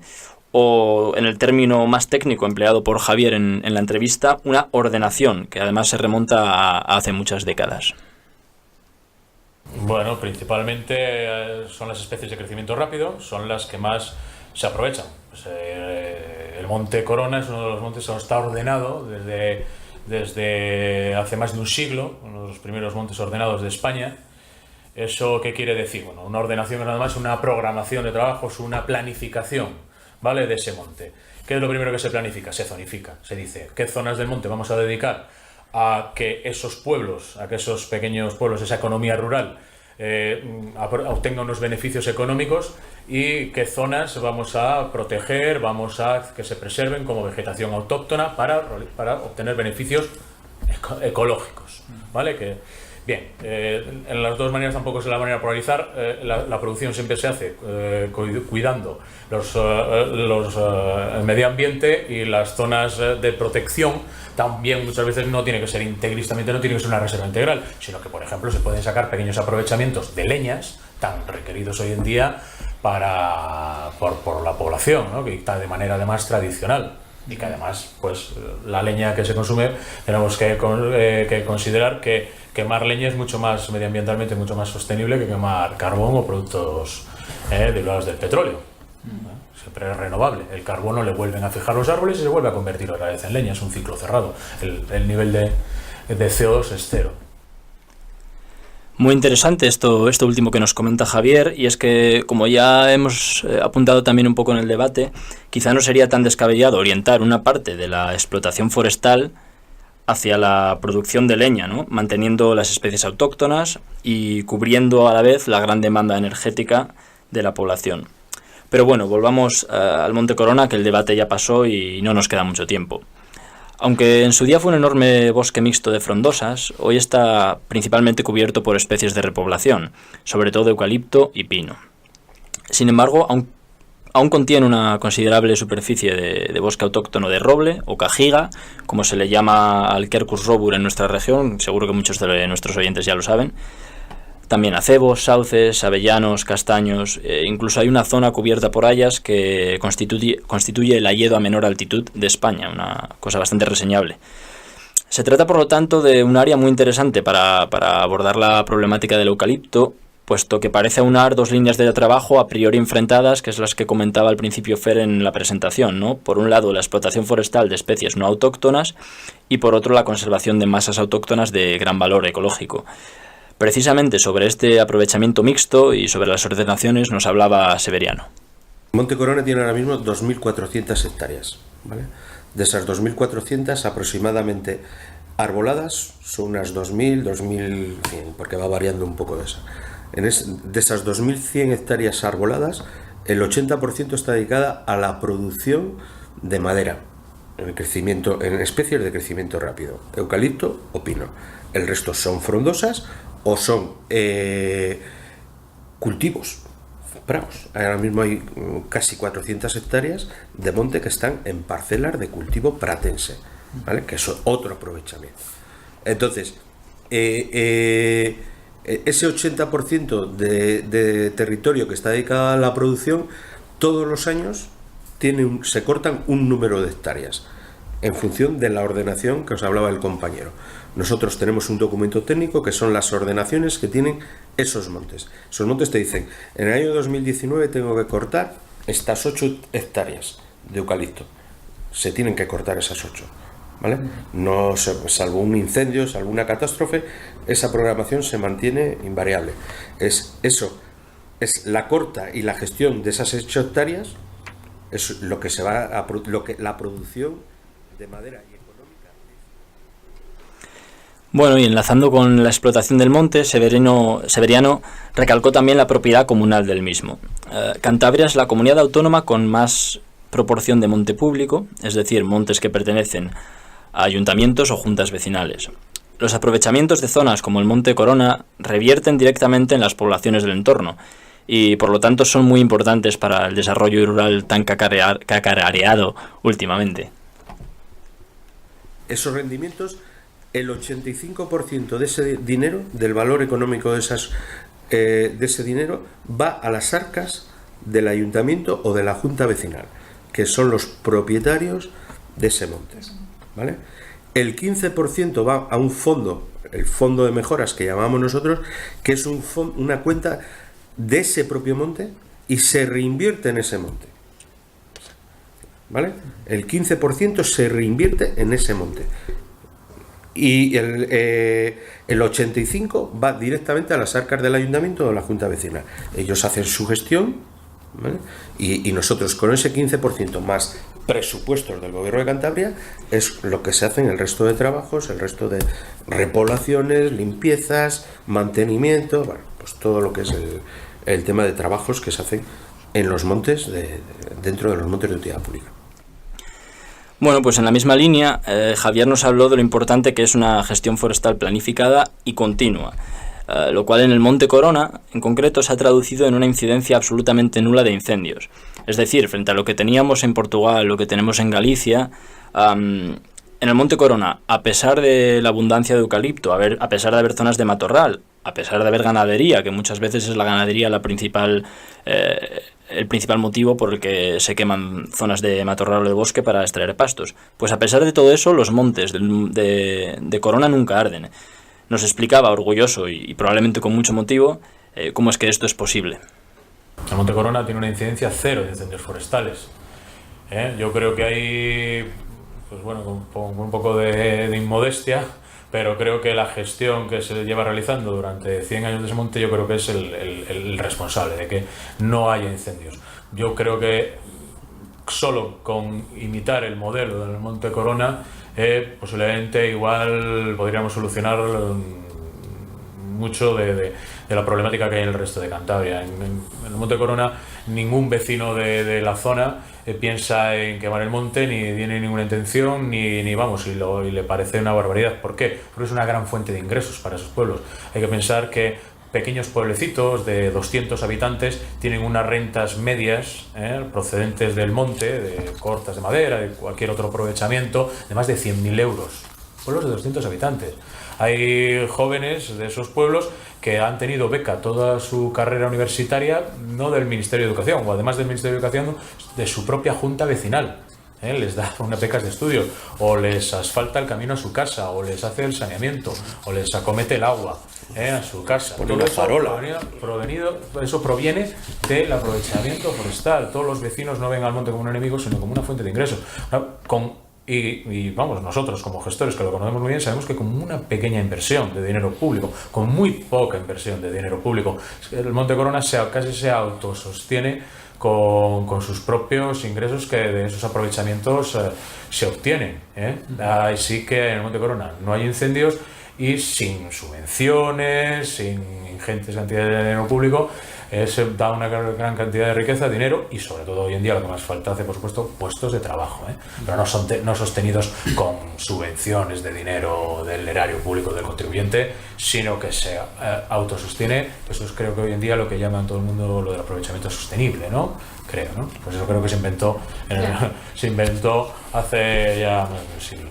Speaker 4: o en el término más técnico empleado por Javier en la entrevista, una ordenación, que además se remonta a hace muchas décadas.
Speaker 7: Bueno, principalmente son las especies de crecimiento rápido, son las que más se aprovechan. Pues, el Monte Corona es uno de los montes que está ordenado desde hace más de un siglo, uno de los primeros montes ordenados de España. ¿Eso qué quiere decir? Bueno, una ordenación es nada más una programación de trabajos, una planificación, ¿vale?, de ese monte. ¿Qué es lo primero que se planifica? Se zonifica. Se dice qué zonas del monte vamos a dedicar a que esos pueblos, a que esos pequeños pueblos, esa economía rural, obtengan unos beneficios económicos, y qué zonas vamos a proteger, vamos a que se preserven como vegetación autóctona para obtener beneficios ecológicos, ¿vale? Bien, en las dos maneras tampoco es la manera de polarizar. La producción siempre se hace cuidando el medio ambiente, y las zonas de protección también muchas veces no tiene que ser integristamente, no tiene que ser una reserva integral, sino que, por ejemplo, se pueden sacar pequeños aprovechamientos de leñas tan requeridos hoy en día por la población, ¿no?, que está de manera además tradicional. Y que además, pues la leña que se consume, tenemos que considerar que quemar leña es mucho más medioambientalmente, mucho más sostenible que quemar carbón o productos derivados del petróleo. Siempre es renovable. El carbono le vuelven a fijar los árboles y se vuelve a convertir otra vez en leña. Es un ciclo cerrado. El nivel de CO2 es cero.
Speaker 4: Muy interesante esto último que nos comenta Javier, y es que, como ya hemos apuntado también un poco en el debate, quizá no sería tan descabellado orientar una parte de la explotación forestal hacia la producción de leña, ¿no?, manteniendo las especies autóctonas y cubriendo a la vez la gran demanda energética de la población. Pero bueno, volvamos al Monte Corona, que el debate ya pasó y no nos queda mucho tiempo. Aunque en su día fue un enorme bosque mixto de frondosas, hoy está principalmente cubierto por especies de repoblación, sobre todo eucalipto y pino. Sin embargo, aún contiene una considerable superficie de bosque autóctono de roble o cajiga, como se le llama al Quercus robur en nuestra región, seguro que muchos de nuestros oyentes ya lo saben. También acebos, sauces, avellanos, castaños, incluso hay una zona cubierta por hayas que constituye el hayedo a menor altitud de España, una cosa bastante reseñable. Se trata, por lo tanto, de un área muy interesante para abordar la problemática del eucalipto, puesto que parece aunar dos líneas de trabajo a priori enfrentadas, que es las que comentaba al principio Fer en la presentación, ¿no? Por un lado, la explotación forestal de especies no autóctonas, y por otro, la conservación de masas autóctonas de gran valor ecológico. Precisamente sobre este aprovechamiento mixto y sobre las ordenaciones nos hablaba Severiano.
Speaker 8: Monte Corona tiene ahora mismo 2.400 hectáreas, ¿vale? De esas 2.400, aproximadamente arboladas son unas 2.100, porque va variando un poco de esa. De esas 2.100 hectáreas arboladas, el 80% está dedicada a la producción de madera, en especies de crecimiento rápido, eucalipto o pino. El resto son frondosas o son cultivos, prados. Ahora mismo hay casi 400 hectáreas de monte que están en parcelas de cultivo pratense, ¿vale?, que es otro aprovechamiento. Entonces, ese 80% de territorio que está dedicado a la producción, todos los años se cortan un número de hectáreas en función de la ordenación que os hablaba el compañero. Nosotros tenemos un documento técnico que son las ordenaciones que tienen esos montes. Esos montes te dicen, en el año 2019 tengo que cortar estas 8 hectáreas de eucalipto. Se tienen que cortar esas 8, ¿vale? No, salvo un incendio, salvo una catástrofe, esa programación se mantiene invariable. Es la corta y la gestión de esas 8 hectáreas, es lo que se va a la producción de madera y
Speaker 4: Bueno, y enlazando con la explotación del monte, Severiano recalcó también la propiedad comunal del mismo. Cantabria es la comunidad autónoma con más proporción de monte público, es decir, montes que pertenecen a ayuntamientos o juntas vecinales. Los aprovechamientos de zonas como el Monte Corona revierten directamente en las poblaciones del entorno, y por lo tanto son muy importantes para el desarrollo rural tan cacareado últimamente.
Speaker 8: Esos rendimientos, el 85% de ese dinero, del valor económico de ese dinero, va a las arcas del ayuntamiento o de la junta vecinal, que son los propietarios de ese monte, ¿vale? El 15% va a un fondo, el fondo de mejoras que llamamos nosotros, que es una cuenta de ese propio monte y se reinvierte en ese monte, ¿vale? El 15% se reinvierte en ese monte y el 85% va directamente a las arcas del ayuntamiento o de la junta vecinal. Ellos hacen su gestión, ¿vale? Y nosotros con ese 15% más presupuestos del gobierno de Cantabria es lo que se hace en el resto de trabajos, el resto de repoblaciones, limpiezas, mantenimiento, bueno, pues todo lo que es el tema de trabajos que se hacen en los montes, dentro de los montes de utilidad pública.
Speaker 4: Bueno, pues en la misma línea, Javier nos habló de lo importante que es una gestión forestal planificada y continua, lo cual en el Monte Corona, en concreto, se ha traducido en una incidencia absolutamente nula de incendios. Es decir, frente a lo que teníamos en Portugal, lo que tenemos en Galicia, en el Monte Corona, a pesar de la abundancia de eucalipto, a pesar de haber zonas de matorral, a pesar de haber ganadería, que muchas veces es la ganadería el principal motivo por el que se queman zonas de matorral o de bosque para extraer pastos, pues a pesar de todo eso, los montes de Corona nunca arden. Nos explicaba, orgulloso y probablemente con mucho motivo, cómo es que esto es posible.
Speaker 7: El Monte Corona tiene una incidencia cero de incendios forestales. Yo creo que hay, pues bueno, con un poco de inmodestia, pero creo que la gestión que se lleva realizando durante 100 años de ese monte, yo creo que es el responsable de que no haya incendios. Yo creo que solo con imitar el modelo del Monte Corona, posiblemente igual podríamos solucionar mucho de la problemática que hay en el resto de Cantabria. En el Monte Corona ningún vecino de la zona piensa en quemar el monte, ni tiene ninguna intención, ni vamos, y le parece una barbaridad. ¿Por qué? Porque es una gran fuente de ingresos para esos pueblos. Hay que pensar que pequeños pueblecitos de 200 habitantes tienen unas rentas medias procedentes del monte, de cortas de madera, de cualquier otro aprovechamiento, de más de 100.000 euros. Pueblos de 200 habitantes. Hay jóvenes de esos pueblos que han tenido beca toda su carrera universitaria, no del Ministerio de Educación, o además del Ministerio de Educación, de su propia junta vecinal. Les da unas becas de estudio, o les asfalta el camino a su casa, o les hace el saneamiento, o les acomete el agua a su casa.
Speaker 8: Por una farola.
Speaker 7: Eso proviene del aprovechamiento forestal. Todos los vecinos no ven al monte como un enemigo, sino como una fuente de ingresos. Y vamos, nosotros como gestores que lo conocemos muy bien, sabemos que con una pequeña inversión de dinero público, con muy poca inversión de dinero público, el Monte Corona casi se autosostiene con sus propios ingresos que de esos aprovechamientos se obtienen. Ahí sí que en el Monte Corona no hay incendios y sin subvenciones, sin ingentes cantidades de dinero público, se da una gran cantidad de riqueza, dinero y sobre todo hoy en día lo que más falta hace, por supuesto, puestos de trabajo, pero no sostenidos con subvenciones de dinero del erario público del contribuyente, sino que se autosostiene. Eso es, creo que hoy en día lo que llaman todo el mundo lo del aprovechamiento sostenible, ¿no? Creo, ¿no? Pues eso creo que se inventó hace ya más de un siglo.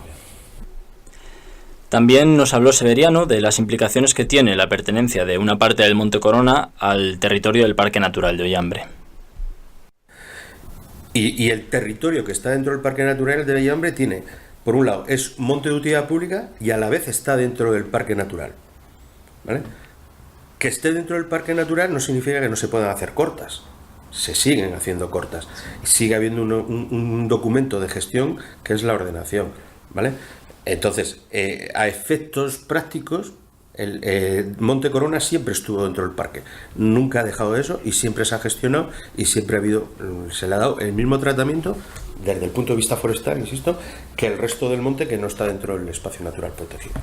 Speaker 4: También nos habló Severiano de las implicaciones que tiene la pertenencia de una parte del Monte Corona al territorio del Parque Natural de Ollambre.
Speaker 8: Y el territorio que está dentro del Parque Natural de Ollambre tiene, por un lado, es monte de utilidad pública y a la vez está dentro del Parque Natural, ¿vale? Que esté dentro del Parque Natural no significa que no se puedan hacer cortas. Se siguen haciendo cortas. Sigue habiendo un documento de gestión que es la ordenación, ¿vale? Entonces, a efectos prácticos, el Monte Corona siempre estuvo dentro del parque. Nunca ha dejado eso y siempre se ha gestionado y siempre se le ha dado el mismo tratamiento desde el punto de vista forestal, insisto, que el resto del monte que no está dentro del espacio natural protegido.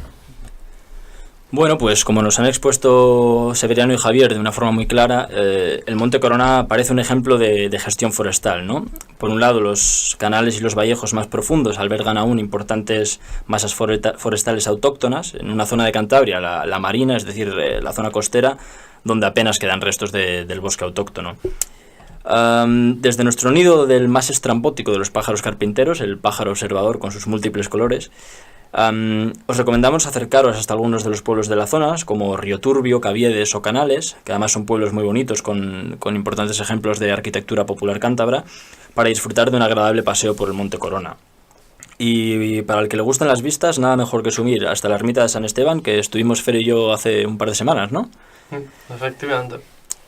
Speaker 4: Bueno, pues como nos han expuesto Severiano y Javier de una forma muy clara, el Monte Corona parece un ejemplo de gestión forestal, ¿no? Por un lado, los canales y los vallejos más profundos albergan aún importantes masas forestales autóctonas. En una zona de Cantabria, la marina, es decir, la zona costera, donde apenas quedan restos del bosque autóctono. Desde nuestro nido del más estrambótico de los pájaros carpinteros, el pájaro observador con sus múltiples colores, os recomendamos acercaros hasta algunos de los pueblos de la zona, como Río Turbio, Caviedes o Canales, que además son pueblos muy bonitos con importantes ejemplos de arquitectura popular cántabra, para disfrutar de un agradable paseo por el Monte Corona. Y para el que le gustan las vistas, nada mejor que subir hasta la ermita de San Esteban, que estuvimos Fer y yo hace un par de semanas, ¿no?
Speaker 3: Efectivamente.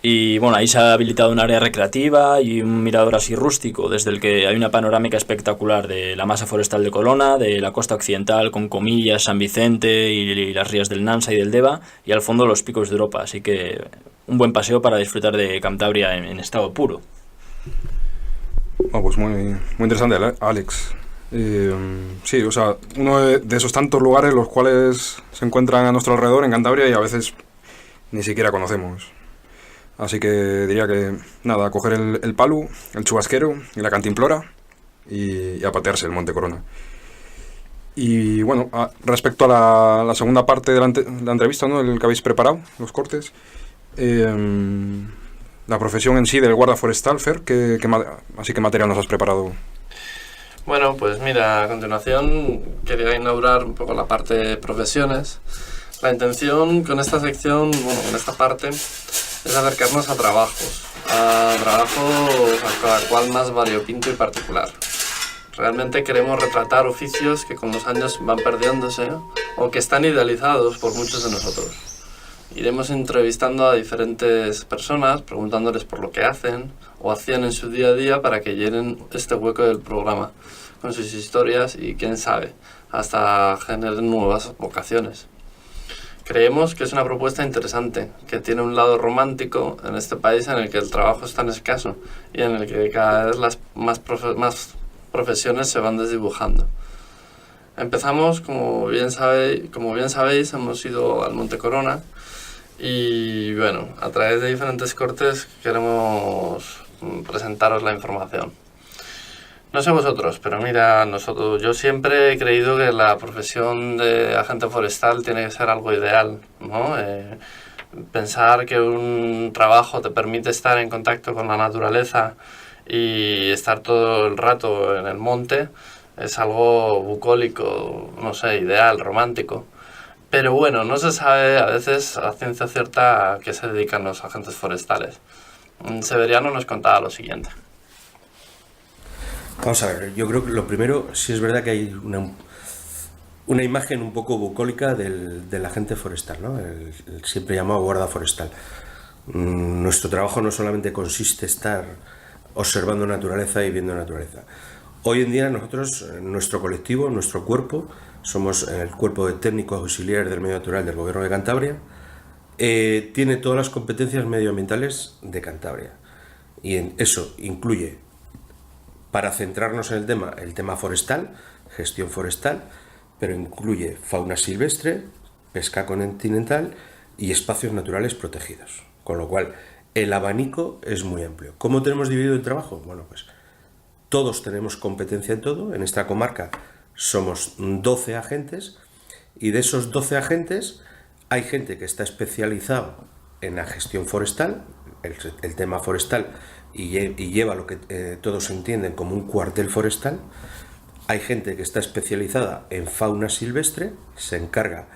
Speaker 4: Y bueno, ahí se ha habilitado un área recreativa y un mirador así rústico, desde el que hay una panorámica espectacular de la masa forestal de Colona, de la costa occidental con Comillas, San Vicente y las rías del Nansa y del Deva, y al fondo los picos de Europa. Así que un buen paseo para disfrutar de Cantabria en estado puro.
Speaker 1: Pues muy interesante, Alex. Sí, o sea, uno de esos tantos lugares los cuales se encuentran a nuestro alrededor en Cantabria y a veces ni siquiera conocemos. Así que diría que, nada, coger el palu, el chubasquero y la cantimplora y a patearse el Monte Corona. Y bueno, respecto a la segunda parte de la entrevista, ¿no? El que habéis preparado, los cortes, la profesión en sí del guarda forestal, Fer, así que material nos has preparado.
Speaker 3: Bueno, pues mira, a continuación quería inaugurar un poco la parte de profesiones. La intención con esta sección, bueno, con esta parte, es acercarnos a trabajos a cada cual más variopinto y particular. Realmente queremos retratar oficios que con los años van perdiéndose o que están idealizados por muchos de nosotros. Iremos entrevistando a diferentes personas, preguntándoles por lo que hacen o hacían en su día a día para que llenen este hueco del programa con sus historias y, quién sabe, hasta generen nuevas vocaciones. Creemos que es una propuesta interesante, que tiene un lado romántico en este país en el que el trabajo es tan escaso y en el que cada vez las más profesiones se van desdibujando. Empezamos, como bien sabéis, hemos ido al Monte Corona y bueno, a través de diferentes cortes queremos presentaros la información. No sé vosotros, pero mira, yo siempre he creído que la profesión de agente forestal tiene que ser algo ideal, ¿no? Pensar que un trabajo te permite estar en contacto con la naturaleza y estar todo el rato en el monte es algo bucólico, no sé, ideal, romántico. Pero bueno, no se sabe a veces a ciencia cierta a qué se dedican los agentes forestales. Severiano nos contaba lo siguiente.
Speaker 8: Vamos a ver, yo creo que lo primero, sí es verdad que hay una imagen un poco bucólica del agente forestal, ¿no? El siempre llamado guarda forestal. Nuestro trabajo no solamente consiste en estar observando naturaleza y viendo naturaleza. Hoy en día nosotros, nuestro colectivo, nuestro cuerpo, somos el cuerpo de técnicos auxiliares del medio natural del Gobierno de Cantabria, tiene todas las competencias medioambientales de Cantabria. Y eso incluye, para centrarnos en el tema forestal, gestión forestal, pero incluye fauna silvestre, pesca continental y espacios naturales protegidos. Con lo cual, el abanico es muy amplio. ¿Cómo tenemos dividido el trabajo? Bueno, pues todos tenemos competencia en todo. En esta comarca somos 12 agentes y de esos 12 agentes hay gente que está especializado en la gestión forestal, el tema forestal, y lleva lo que todos entienden como un cuartel forestal. Hay gente que está especializada en fauna silvestre, se encarga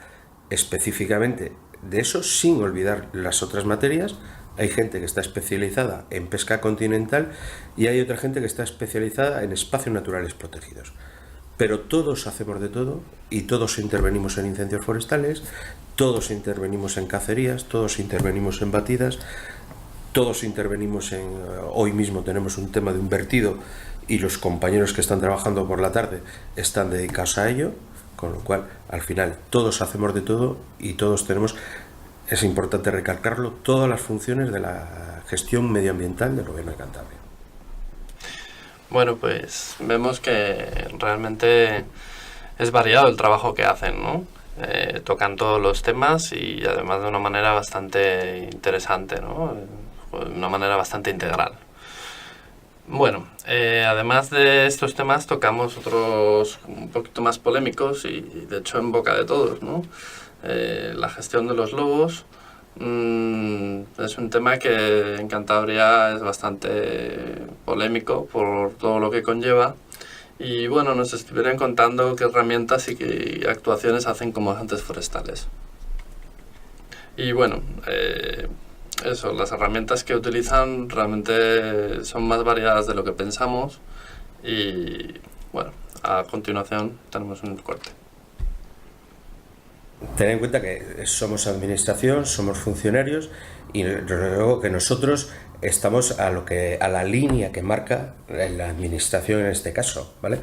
Speaker 8: específicamente de eso, sin olvidar las otras materias. Hay gente que está especializada en pesca continental y hay otra gente que está especializada en espacios naturales protegidos. Pero todos hacemos de todo y todos intervenimos en incendios forestales, todos intervenimos en cacerías, todos intervenimos en batidas, todos intervenimos en... Hoy mismo tenemos un tema de un vertido y los compañeros que están trabajando por la tarde están dedicados a ello, con lo cual al final todos hacemos de todo y todos tenemos, es importante recalcarlo, todas las funciones de la gestión medioambiental del Gobierno de Cantabria.
Speaker 3: Bueno, pues vemos que realmente es variado el trabajo que hacen, ¿no? Tocan todos los temas y además de una manera bastante interesante, ¿no? De una manera bastante integral. Bueno, además de estos temas tocamos otros un poquito más polémicos y de hecho en boca de todos, ¿no? La gestión de los lobos, Es un tema que en Cantabria es bastante polémico por todo lo que conlleva. Y bueno, nos estuvieron contando qué herramientas y qué actuaciones hacen como agentes forestales. Y bueno, eso, las herramientas que utilizan realmente son más variadas de lo que pensamos. Y bueno, a continuación tenemos un corte.
Speaker 8: Ten en cuenta que somos administración, somos funcionarios y luego que nosotros estamos a la línea que marca la administración en este caso, ¿vale?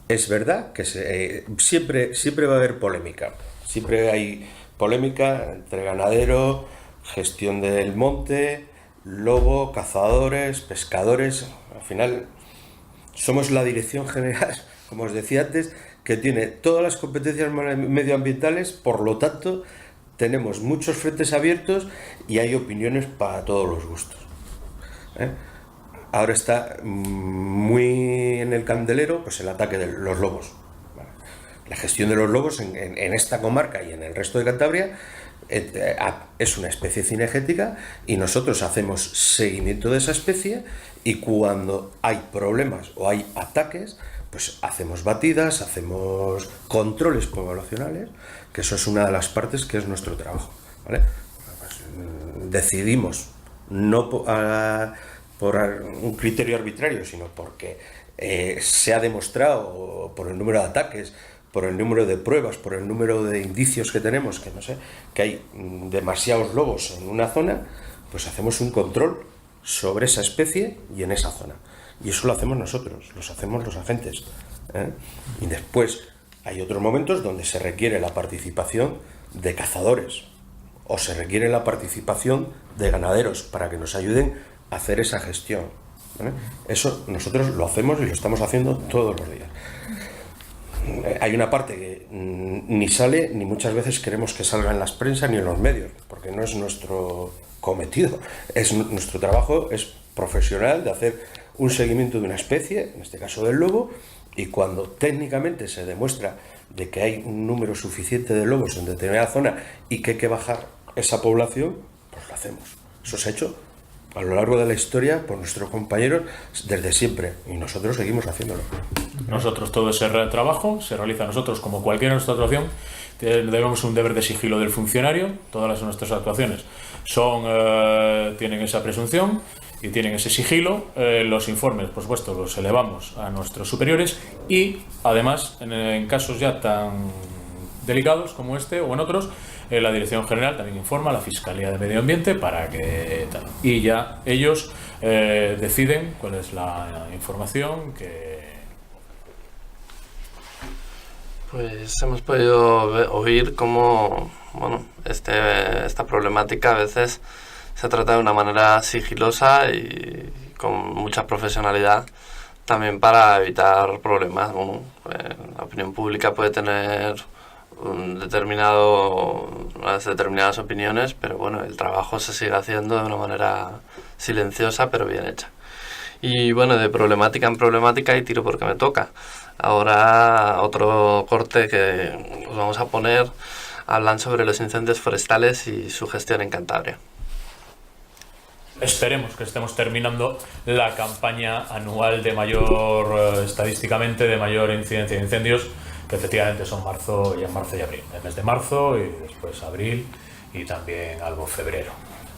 Speaker 8: Es verdad que siempre va a haber polémica, siempre hay polémica entre ganadero, gestión del monte, lobo, cazadores, pescadores. Al final somos la dirección general, como os decía antes, que tiene todas las competencias medioambientales, por lo tanto tenemos muchos frentes abiertos y hay opiniones para todos los gustos. Ahora está muy en el candelero pues el ataque de los lobos. La gestión de los lobos en esta comarca y en el resto de Cantabria es una especie cinegética y nosotros hacemos seguimiento de esa especie y cuando hay problemas o hay ataques, pues hacemos batidas, hacemos controles poblacionales, que eso es una de las partes que es nuestro trabajo, ¿vale? Pues, decidimos no por un criterio arbitrario, sino porque se ha demostrado por el número de ataques, por el número de pruebas, por el número de indicios que tenemos, que no sé, que hay demasiados lobos en una zona, pues hacemos un control sobre esa especie y en esa zona. Y eso lo hacemos nosotros, lo hacemos los agentes. Y después hay otros momentos donde se requiere la participación de cazadores o se requiere la participación de ganaderos para que nos ayuden a hacer esa gestión. Eso nosotros lo hacemos y lo estamos haciendo todos los días. Hay una parte que ni sale, ni muchas veces queremos que salga en las prensas ni en los medios, porque no es nuestro cometido. Nuestro trabajo es profesional de hacer un seguimiento de una especie, en este caso del lobo, y cuando técnicamente se demuestra de que hay un número suficiente de lobos en determinada zona y que hay que bajar esa población, pues lo hacemos. Eso se ha hecho a lo largo de la historia por nuestros compañeros desde siempre y nosotros seguimos haciéndolo.
Speaker 7: Nosotros todo ese trabajo se realiza nosotros como cualquier otra actuación. Debemos un deber de sigilo del funcionario. Todas nuestras actuaciones tienen esa presunción y tienen ese sigilo. Los informes, por supuesto, los elevamos a nuestros superiores y además en casos ya tan delicados como este o en otros, la Dirección General también informa a la Fiscalía de Medio Ambiente para que tal. Y ya ellos deciden cuál es la información que...
Speaker 3: Pues hemos podido oír cómo esta problemática a veces se trata de una manera sigilosa y con mucha profesionalidad también para evitar problemas. Bueno, la opinión pública puede tener unas determinadas opiniones, pero bueno, el trabajo se sigue haciendo de una manera silenciosa pero bien hecha. Y bueno, de problemática en problemática y tiro porque me toca. Ahora otro corte que os vamos a poner hablan sobre los incendios forestales y su gestión en Cantabria.
Speaker 7: Esperemos que estemos terminando la campaña anual de estadísticamente de mayor incidencia de incendios, que efectivamente son marzo y abril. El mes de marzo y después abril y también algo febrero.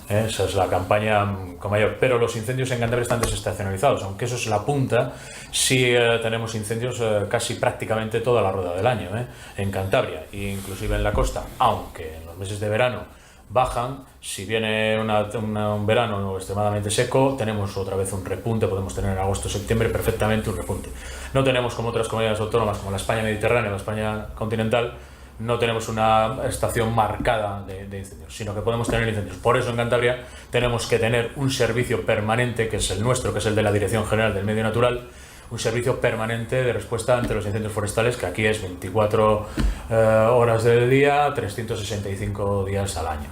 Speaker 7: Esa es la campaña con mayor. Pero los incendios en Cantabria están desestacionalizados, aunque eso es la punta. Sí tenemos incendios casi prácticamente toda la rueda del año en Cantabria, inclusive en la costa, aunque en los meses de verano bajan. Si viene un verano extremadamente seco, tenemos otra vez un repunte, podemos tener en agosto, septiembre perfectamente un repunte. No tenemos como otras comunidades autónomas, como la España mediterránea, la España continental, no tenemos una estación marcada de incendios, sino que podemos tener incendios. Por eso en Cantabria tenemos que tener un servicio permanente, que es el nuestro, que es el de la Dirección General del Medio Natural, un servicio permanente de respuesta ante los incendios forestales, que aquí es 24 horas del día, 365 días al año.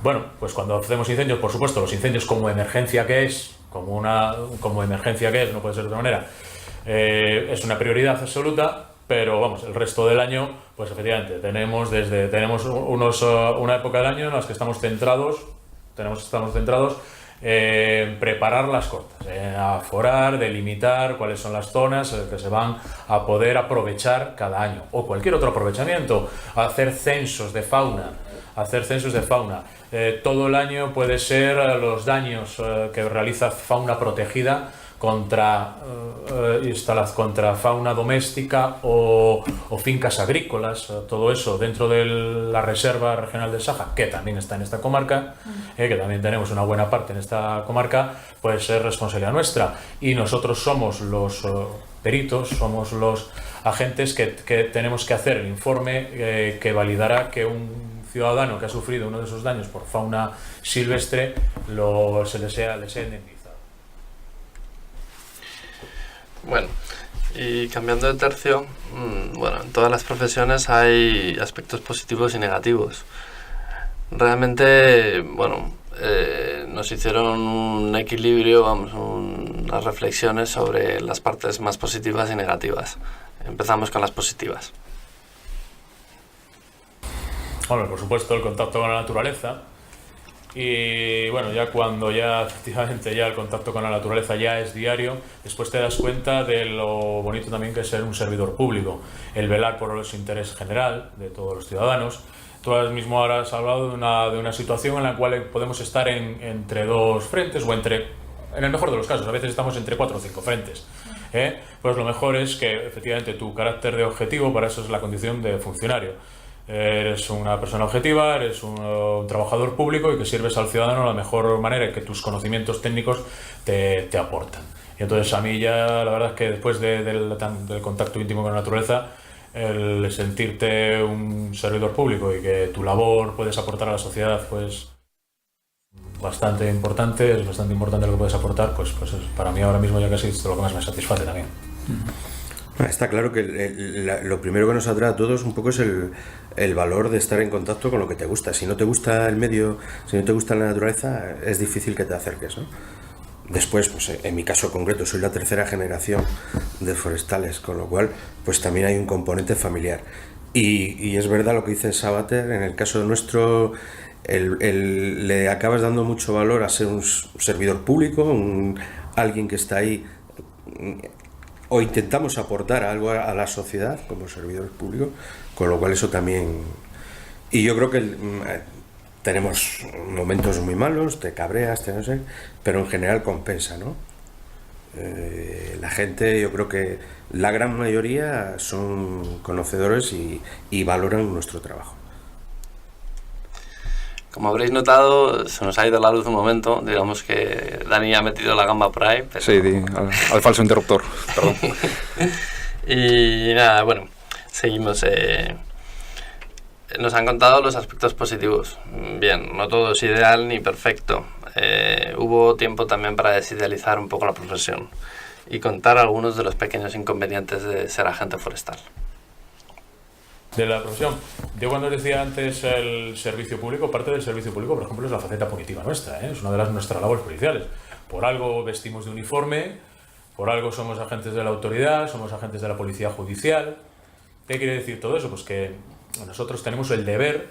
Speaker 7: Bueno, pues cuando hacemos incendios, por supuesto, los incendios como emergencia que es, no puede ser de otra manera, es una prioridad absoluta. pero vamos, el resto del año, pues efectivamente, tenemos una época del año en la que estamos centrados en preparar las cortas, aforar, delimitar cuáles son las zonas que se van a poder aprovechar cada año, o cualquier otro aprovechamiento, hacer censos de fauna. Todo el año puede ser los daños que realiza fauna protegida contra fauna doméstica o fincas agrícolas, todo eso dentro de la Reserva Regional del Saja, que también está en esta comarca, que también tenemos una buena parte en esta comarca, pues es responsabilidad nuestra. Y nosotros somos los peritos, somos los agentes que tenemos que hacer el informe que validará que un ciudadano que ha sufrido uno de esos daños por fauna silvestre se le sea indemnizado.
Speaker 3: Bueno, y cambiando de tercio, bueno, en todas las profesiones hay aspectos positivos y negativos. Realmente, bueno, nos hicieron un equilibrio, unas reflexiones sobre las partes más positivas y negativas. Empezamos con las positivas.
Speaker 7: Bueno, por supuesto, el contacto con la naturaleza. Y bueno, ya cuando efectivamente el contacto con la naturaleza ya es diario, después te das cuenta de lo bonito también que es ser un servidor público, el velar por los intereses general de todos los ciudadanos. Tú mismo ahora has hablado de una situación en la cual podemos estar entre dos frentes o en el mejor de los casos, a veces estamos entre 4 o 5 frentes. Pues lo mejor es que efectivamente tu carácter de objetivo, para eso es la condición de funcionario. Eres una persona objetiva, eres un trabajador público y que sirves al ciudadano de la mejor manera y que tus conocimientos técnicos te aportan. Y entonces a mí ya la verdad es que después del contacto íntimo con la naturaleza, el sentirte un servidor público y que tu labor puedes aportar a la sociedad, pues es bastante importante lo que puedes aportar, pues para mí ahora mismo ya casi es lo que más me satisface también.
Speaker 8: Está claro que lo primero que nos atrae a todos un poco es el valor de estar en contacto con lo que te gusta. Si no te gusta el medio, si no te gusta la naturaleza, es difícil que te acerques, ¿no? Después, pues en mi caso concreto, soy la 3ª generación de forestales, con lo cual pues también hay un componente familiar. Y es verdad lo que dice Savater, en el caso nuestro, le acabas dando mucho valor a ser un servidor público, alguien que está ahí, o intentamos aportar algo a la sociedad como servidores públicos, con lo cual eso también... Y yo creo que tenemos momentos muy malos, te cabreas, no sé, pero en general compensa, ¿no? La gente, yo creo que la gran mayoría son conocedores y valoran nuestro trabajo.
Speaker 3: Como habréis notado, se nos ha ido la luz un momento. Digamos que Dani ha metido la gamba por ahí. Pero...
Speaker 1: Sí, al falso interruptor, perdón.
Speaker 3: Y nada, bueno, seguimos. Nos han contado los aspectos positivos. Bien, no todo es ideal ni perfecto. Hubo tiempo también para desidealizar un poco la profesión y contar algunos de los pequeños inconvenientes de ser agente forestal.
Speaker 7: De la profesión. Yo cuando decía antes el servicio público, parte del servicio público, por ejemplo, es la faceta punitiva nuestra, es una de nuestras labores policiales. Por algo vestimos de uniforme, por algo somos agentes de la autoridad, somos agentes de la policía judicial. ¿Qué quiere decir todo eso? Pues que nosotros tenemos el deber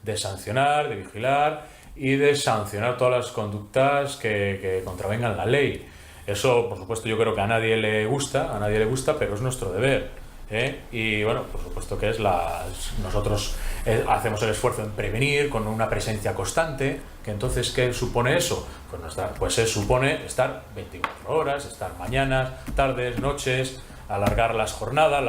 Speaker 7: de sancionar, de vigilar y de sancionar todas las conductas que contravengan la ley. Eso, por supuesto, yo creo que a nadie le gusta, pero es nuestro deber. Y bueno, por supuesto que nosotros hacemos el esfuerzo en prevenir con una presencia constante, que entonces ¿qué supone eso? Pues supone estar 24 horas, estar mañanas, tardes, noches, alargar las jornadas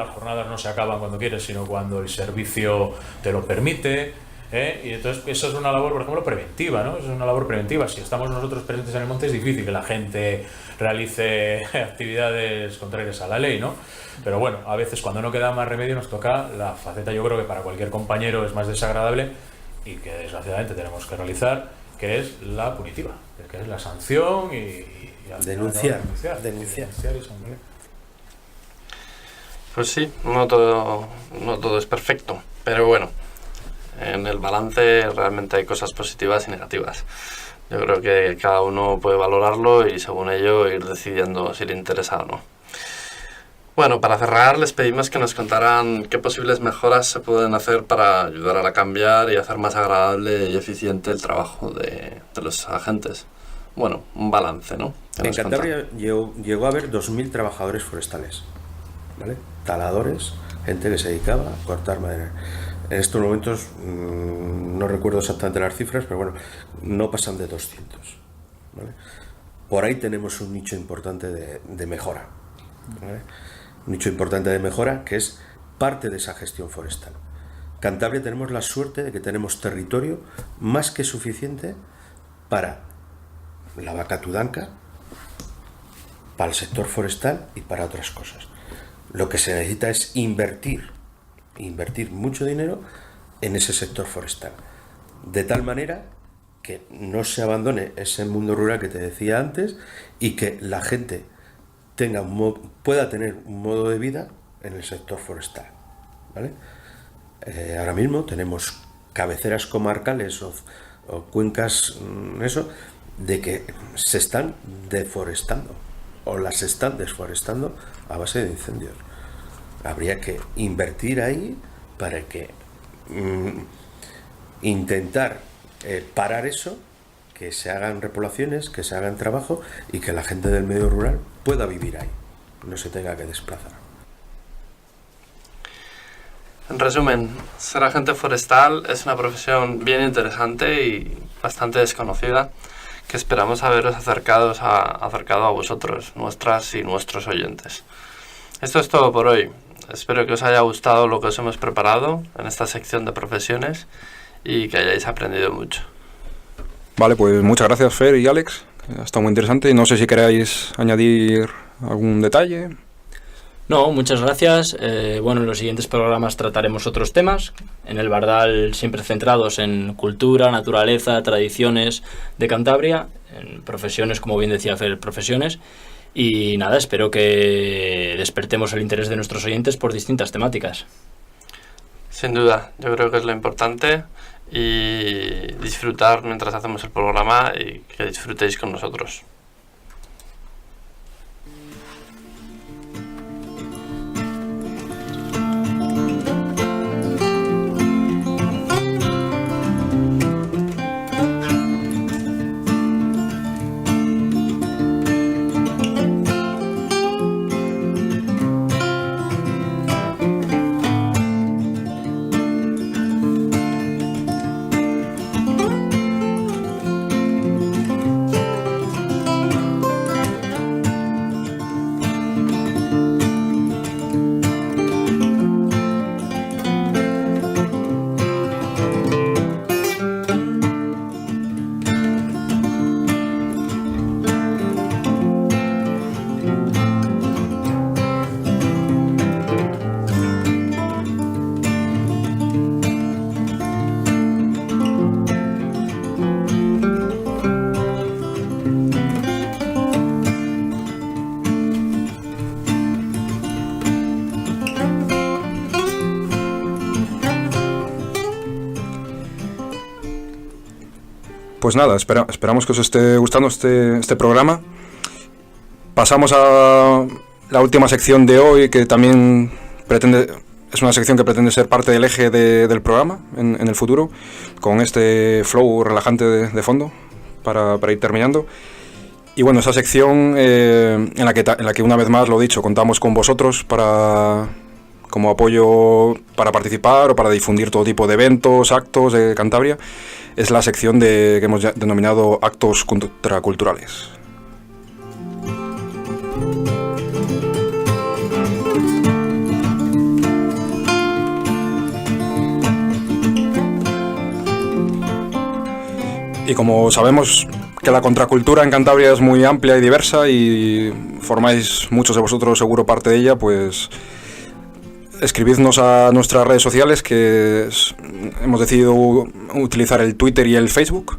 Speaker 7: no se acaban cuando quieres, sino cuando el servicio te lo permite, y entonces eso es una labor, por ejemplo, preventiva, ¿no? Es una labor preventiva. Si estamos nosotros presentes en el monte es difícil que la gente realice actividades contrarias a la ley, ¿no? Pero bueno, a veces cuando no queda más remedio nos toca la faceta, yo creo que para cualquier compañero es más desagradable y que desgraciadamente tenemos que realizar, que es la punitiva, que es la sanción y
Speaker 8: denunciar.
Speaker 3: Pues sí, no todo es perfecto, pero bueno, en el balance realmente hay cosas positivas y negativas. Yo creo que cada uno puede valorarlo y según ello ir decidiendo si le interesa o no. Bueno, para cerrar, les pedimos que nos contaran qué posibles mejoras se pueden hacer para ayudar a cambiar y hacer más agradable y eficiente el trabajo de los agentes. Bueno, un balance, ¿no?
Speaker 8: En Cantabria llegó a haber 2.000 trabajadores forestales, ¿vale? Taladores, gente que se dedicaba a cortar madera. En estos momentos no recuerdo exactamente las cifras, pero bueno, no pasan de 200, ¿vale? Por ahí tenemos un nicho importante de mejora, ¿vale? Un nicho importante de mejora que es parte de esa gestión forestal. Cantabria tenemos la suerte de que tenemos territorio más que suficiente para la vaca tudanca, para el sector forestal y para otras cosas. Lo que se necesita es invertir mucho dinero en ese sector forestal, de tal manera que no se abandone ese mundo rural que te decía antes y que la gente pueda tener un modo de vida en el sector forestal, ¿vale? Ahora mismo tenemos cabeceras comarcales o cuencas, de que se están deforestando o las están desforestando a base de incendios. Habría que invertir ahí para que intentar parar eso, que se hagan repoblaciones, que se hagan trabajo y que la gente del medio rural pueda vivir ahí, no se tenga que desplazar.
Speaker 3: En resumen, ser agente forestal es una profesión bien interesante y bastante desconocida, que esperamos haberos acercado a vosotros, nuestras y nuestros oyentes. Esto es todo por hoy. Espero que os haya gustado lo que os hemos preparado en esta sección de profesiones y que hayáis aprendido mucho.
Speaker 1: Vale, pues muchas gracias, Fer y Alex. Ha estado muy interesante. No sé si queréis añadir algún detalle.
Speaker 4: No, muchas gracias. Bueno, en los siguientes programas trataremos otros temas. En el Bardal siempre centrados en cultura, naturaleza, tradiciones de Cantabria, en profesiones, como bien decía Fer, profesiones. Y nada, espero que despertemos el interés de nuestros oyentes por distintas temáticas.
Speaker 3: Sin duda, yo creo que es lo importante y disfrutar mientras hacemos el programa y que disfrutéis con nosotros.
Speaker 1: Pues nada, esperamos que os esté gustando este programa. Pasamos a la última sección de hoy, que también es una sección que pretende ser parte del eje del programa en el futuro, con este flow relajante de fondo para ir terminando. Y bueno, esa sección en la que una vez más, lo dicho, contamos con vosotros como apoyo para participar o para difundir todo tipo de eventos, actos de Cantabria. Es la sección que hemos denominado actos contraculturales. Y como sabemos que la contracultura en Cantabria es muy amplia y diversa y formáis muchos de vosotros seguro parte de ella, pues escribidnos a nuestras redes sociales, que hemos decidido utilizar el Twitter y el Facebook.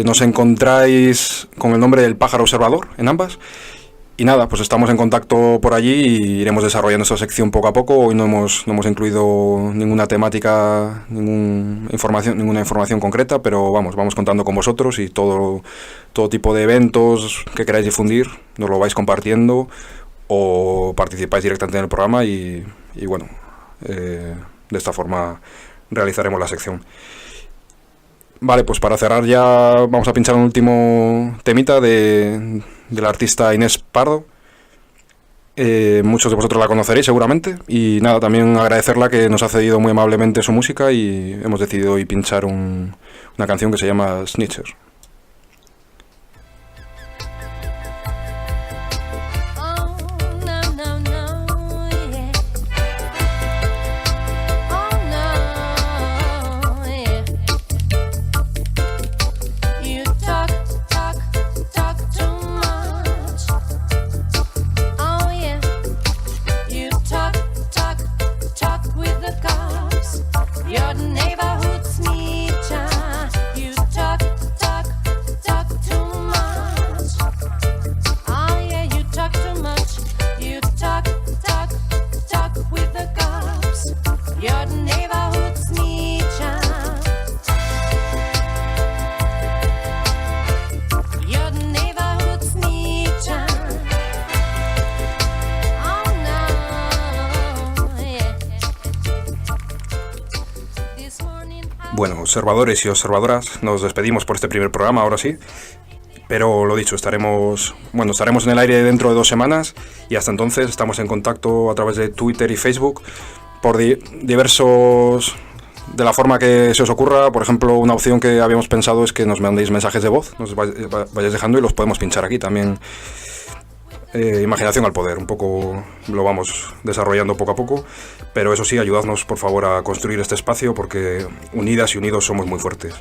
Speaker 1: Nos encontráis con el nombre del Pájaro Observador en ambas. Y nada, pues estamos en contacto por allí y iremos desarrollando esta sección poco a poco. Hoy no hemos incluido ninguna temática, ninguna información concreta, pero vamos contando con vosotros y todo tipo de eventos que queráis difundir, nos lo vais compartiendo o participáis directamente en el programa y bueno, de esta forma realizaremos la sección. Vale, pues para cerrar ya vamos a pinchar un último temita de la artista Inés Pardo. Muchos de vosotros la conoceréis seguramente, y nada, también agradecerla que nos ha cedido muy amablemente su música y hemos decidido hoy pinchar una canción que se llama Snitcher.
Speaker 9: Your neighborhood snitcher, you talk too much. Oh yeah, you talk too much. You talk with the cops. Your neighborhood snitcher. Your neighborhood snitcher. Oh no, yeah.
Speaker 1: Bueno, observadores y observadoras, nos despedimos por este primer programa, ahora sí. Pero lo dicho, estaremos en el aire dentro de 2 semanas y hasta entonces estamos en contacto a través de Twitter y Facebook por diversos... de la forma que se os ocurra. Por ejemplo, una opción que habíamos pensado es que nos mandéis mensajes de voz, nos vayáis dejando y los podemos pinchar aquí también. Imaginación al poder, un poco lo vamos desarrollando poco a poco, pero eso sí, ayudadnos por favor a construir este espacio porque unidas y unidos somos muy fuertes.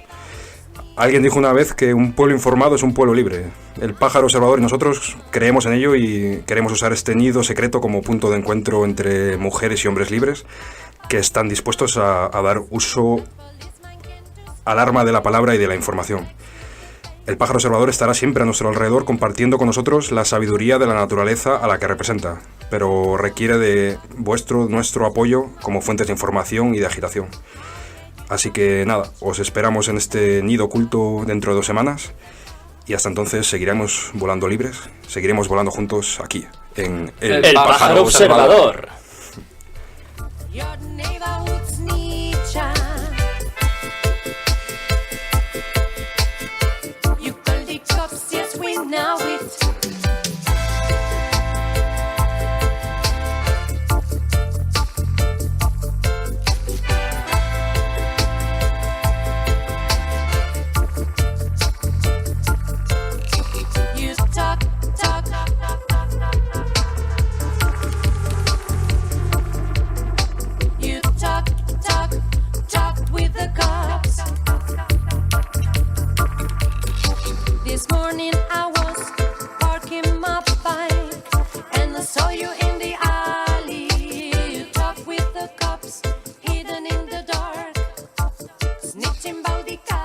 Speaker 1: Alguien dijo una vez que un pueblo informado es un pueblo libre. El pájaro observador y nosotros creemos en ello y queremos usar este nido secreto como punto de encuentro entre mujeres y hombres libres que están dispuestos a dar uso al arma de la palabra y de la información. El pájaro observador estará siempre a nuestro alrededor compartiendo con nosotros la sabiduría de la naturaleza a la que representa, pero requiere de nuestro apoyo como fuentes de información y de agitación. Así que nada, os esperamos en este nido oculto dentro de 2 semanas y hasta entonces seguiremos volando libres, seguiremos volando juntos aquí, en
Speaker 4: El pájaro observador.
Speaker 9: Your neighborhood snitcher. You call the cops, yes we know it. You talk. You talk with the cops. This morning I was parking my bike and I saw you in the alley. You talk with the cops, hidden in the dark, snitching about the cops.